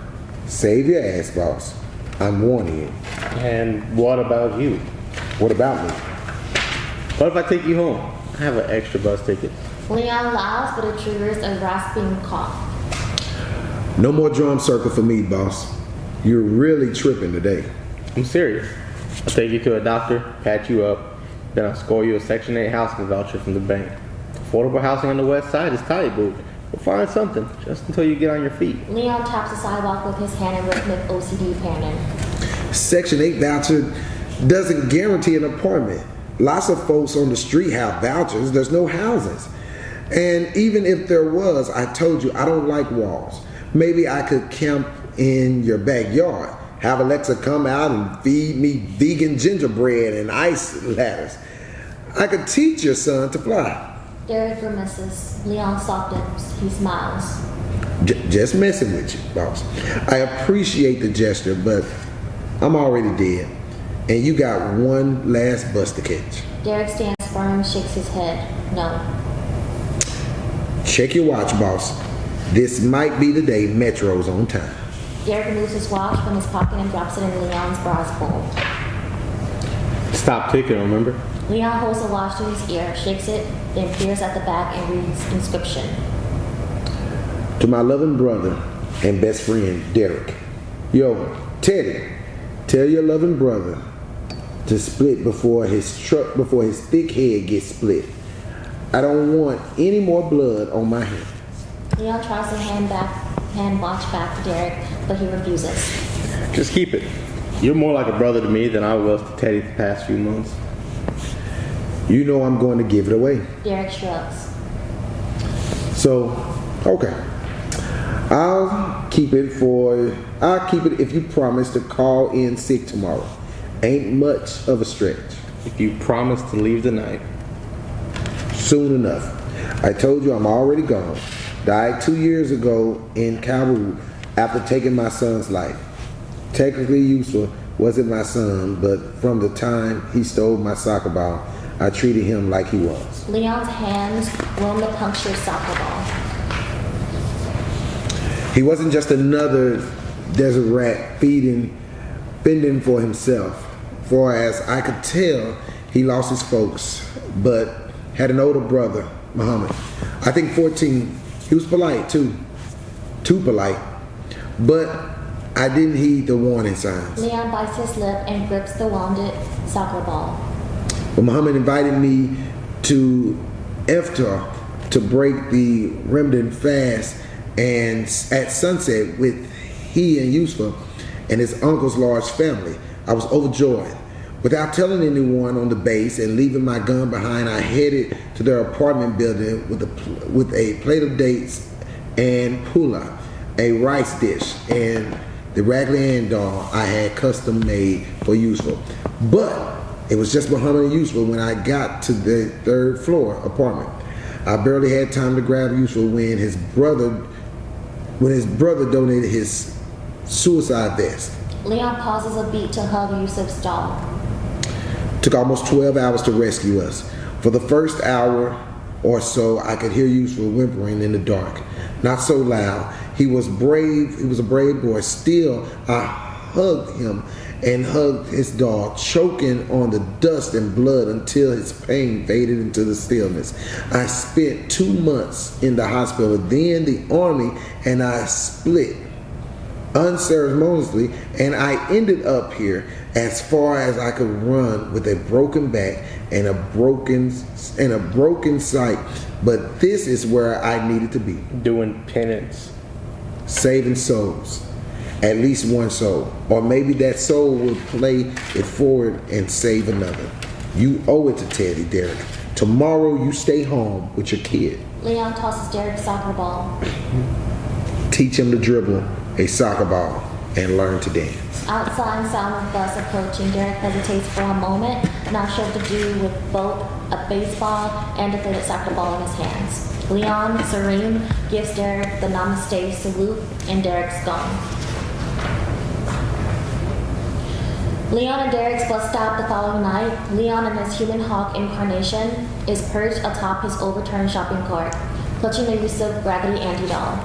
Save your ass, boss. I'm warning you. And what about you? What about me? What if I take you home? I have an extra bus ticket. Leon laughs, but it triggers a rasping cough. No more drum circle for me, boss. You're really tripping today. I'm serious. I'll take you to a doctor, patch you up, then I'll score you a Section 8 housing voucher from the bank. Affordable housing on the west side is tight, boo. We'll find something, just until you get on your feet. Leon taps the sidewalk with his hand in rhythmic OCD pattern. Section 8 voucher doesn't guarantee an apartment. Lots of folks on the street have vouchers. There's no houses. And even if there was, I told you I don't like walls. Maybe I could camp in your backyard. Have Alexa come out and feed me vegan gingerbread and ice ladders. I could teach your son to fly. Derek grimaces. Leon softens. He smiles. Just messing with you, boss. I appreciate the gesture, but I'm already dead. And you got one last bus to catch. Derek stands firm, shakes his head. No. Check your watch, boss. This might be the day Metro's on time. Derek removes his watch from his pocket and drops it in Leon's bra's bowl. Stop ticking, remember? Leon holds the watch to his ear, shakes it, then peers at the back and reads inscription. To my loving brother and best friend, Derek. Yo, Teddy, tell your loving brother to split before his thick head gets split. I don't want any more blood on my hands. Leon tries to hand watch back to Derek, but he refuses. Just keep it. You're more like a brother to me than I was to Teddy the past few months. You know I'm going to give it away. Derek shrugs. So, okay. I'll keep it if you promise to call in sick tomorrow. Ain't much of a stretch. If you promise to leave tonight. Soon enough. I told you I'm already gone. Died 2 years ago in Kabul after taking my son's life. Technically Yusuf wasn't my son, but from the time he stole my soccer ball, I treated him like he was. Leon's hands roam the punctured soccer ball. He wasn't just another desert rat fending for himself. For as I could tell, he lost his folks, but had an older brother, Muhammad. I think 14. He was polite too. Too polite. But I didn't heed the warning signs. Leon bites his lip and grips the wounded soccer ball. When Muhammad invited me to Iftar to break the Ramadan fast and at sunset with he and Yusuf and his uncle's large family, I was overjoyed. Without telling anyone on the base and leaving my gun behind, I headed to their apartment building with a plate of dates and pula, a rice dish, and the Raggedy Ann doll I had custom made for Yusuf. But it was just Muhammad and Yusuf when I got to the third floor apartment. I barely had time to grab Yusuf when his brother donated his suicide vest. Leon pauses a beat to hug Yusuf's doll. Took almost 12 hours to rescue us. For the first hour or so, I could hear Yusuf whimpering in the dark. Not so loud. He was brave. He was a brave boy. Still, I hugged him and hugged his doll, choking on the dust and blood until his pain faded into the stillness. I spent 2 months in the hospital, then the army, and I split unceremoniously, and I ended up here as far as I could run with a broken back and a broken sight. But this is where I needed to be. Doing penance. Saving souls. At least one soul. Or maybe that soul will play it forward and save another. You owe it to Teddy, Derek. Tomorrow you stay home with your kid. Leon tosses Derek's soccer ball. Teach him to dribble a soccer ball and learn to dance. Outside, sound of bus approaching. Derek hesitates for a moment, not sure what to do with both a baseball and a deflated soccer ball in his hands. Leon, serene, gives Derek the namaste salute, and Derek's gone. Leon and Derek's bus stop the following night. Leon in his human hawk incarnation is perched atop his overturned shopping cart, clutching the Yusuf Raggedy Andy doll.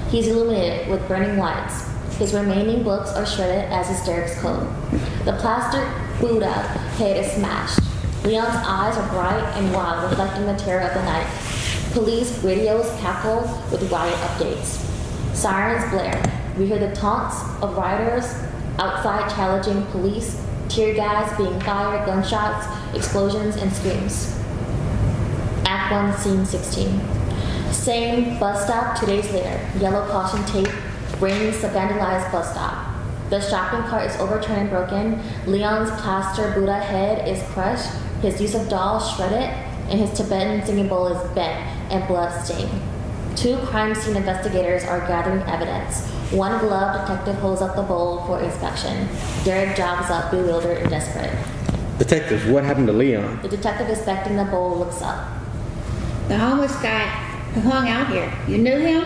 He's illuminated with burning lights. His remaining books are shredded, as is Derek's coat. The plaster Buddha head is smashed. Leon's eyes are bright and wild, reflecting the terror of the night. Police radios cackle with riot updates. Sirens blare. We hear the taunts of rioters outside challenging police, tear gas being fired, gunshots, explosions, and screams. Act 1, Scene 16. Same bus stop 2 days later. Yellow caution tape rings the vandalized bus stop. The shopping cart is overturned and broken. Leon's plaster Buddha head is crushed, his use of dolls shredded, and his Tibetan singing bowl is bent and blood-stained. 2 crime scene investigators are gathering evidence. One gloved detective holds up the bowl for inspection. Derek jogs up, bewildered and desperate. Detectives, what happened to Leon? The detective inspecting the bowl looks up. The homeless guy who hung out here. You knew him?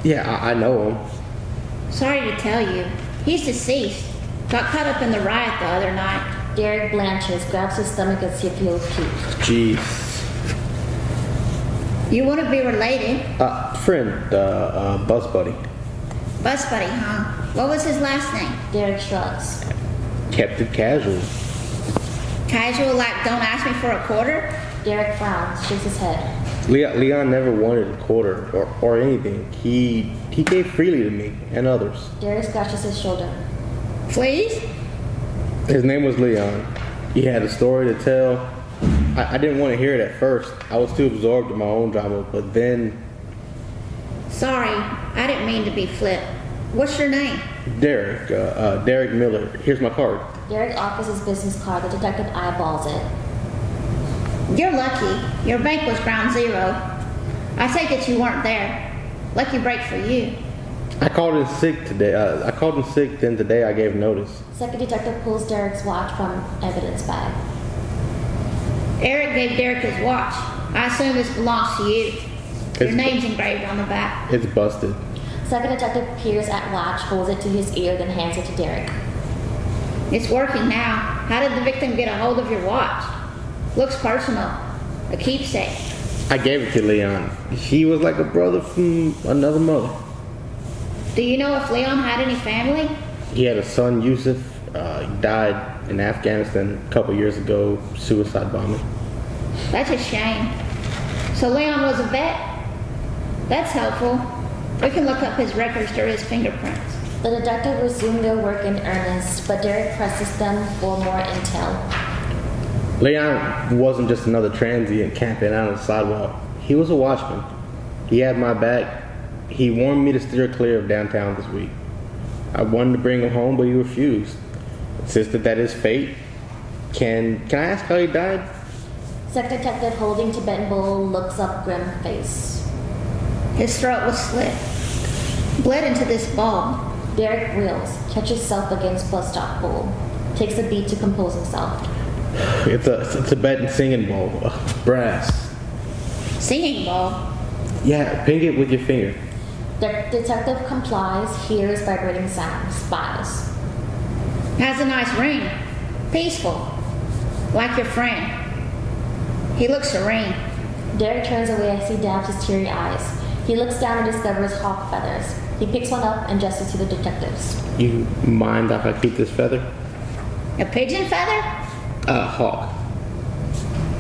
Yeah, I know him. Sorry to tell you. He's deceased. Got caught up in the riot the other night. Derek blanches, grabs his stomach as if he'll puke. Jeez. You wouldn't be related. Friend, bus buddy. Bus buddy, huh? What was his last name? Derek shrugs. Kept it casual. Casual, like don't ask me for a quarter? Derek frowns, shakes his head. Leon never wanted a quarter or anything. He gave freely to me and others. Derek scratches his shoulder. Please? His name was Leon. He had a story to tell. I didn't want to hear it at first. I was too absorbed in my own drama, but then... Sorry, I didn't mean to be flip. What's your name? Derek, Derek Miller. Here's my card. Derek offers his business card. The detective eyeballs it. You're lucky. Your bank was ground zero. I take it you weren't there. Lucky break for you. I called in sick today. Then today I gave notice. Second detective pulls Derek's watch from evidence bag. Eric gave Derek his watch. I assume this belongs to you. Your name's engraved on the back. It's busted. Second detective peers at watch, holds it to his ear, then hands it to Derek. It's working now. How did the victim get a hold of your watch? Looks personal. A keepsake. I gave it to Leon. He was like a brother from another mother. Do you know if Leon had any family? He had a son, Yusuf. He died in Afghanistan a couple years ago, suicide bombing. That's a shame. So Leon was a vet? That's helpful. We can look up his records or his fingerprints. The detective resumed their work in earnest, but Derek presses them for more intel. Leon wasn't just another transient camping out on the sidewalk. He was a watchman. He had my back. He warned me to steer clear of downtown this week. I wanted to bring him home, but he refused. Insisted that his fate. Can I ask how he died? Second detective holding Tibetan bowl looks up grim face. His throat was slit. Bled into this ball. Derek reels, catches self against bus stop bowl. Takes a beat to compose himself. It's a Tibetan singing bowl. Brass. Singing bowl? Yeah, ping it with your finger. The detective complies, hears vibrating sound, smiles. Has a nice ring. Peaceful. Like your friend. He looks serene. Derek turns away as he dabs his teary eyes. He looks down and discovers hawk feathers. He picks one up and gestures to the detectives. You mind if I keep this feather? A pigeon feather? Hawk.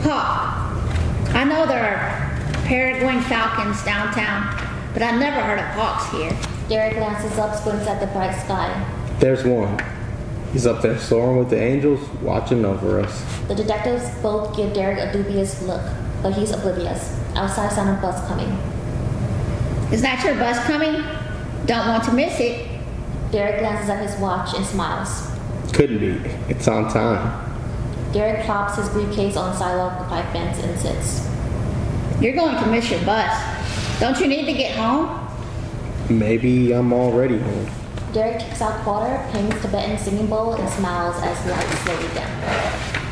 Hawk. I know there are peregrine falcons downtown, but I've never heard of hawks here. Derek glances up, squints at the bright sky. There's one. He's up there soaring with the angels, watching over us. The detectives both give Derek a dubious look, but he's oblivious. Outside sound of bus coming. Is that your bus coming? Don't want to miss it. Derek glances at his watch and smiles. Couldn't be. It's on time. Derek plops his briefcase on the sidewalk by fence and sits. You're going to miss your bus. Don't you need to get home? Maybe I'm already home. Derek takes out quarter, pings Tibetan singing bowl, and smiles as lights slowly dim.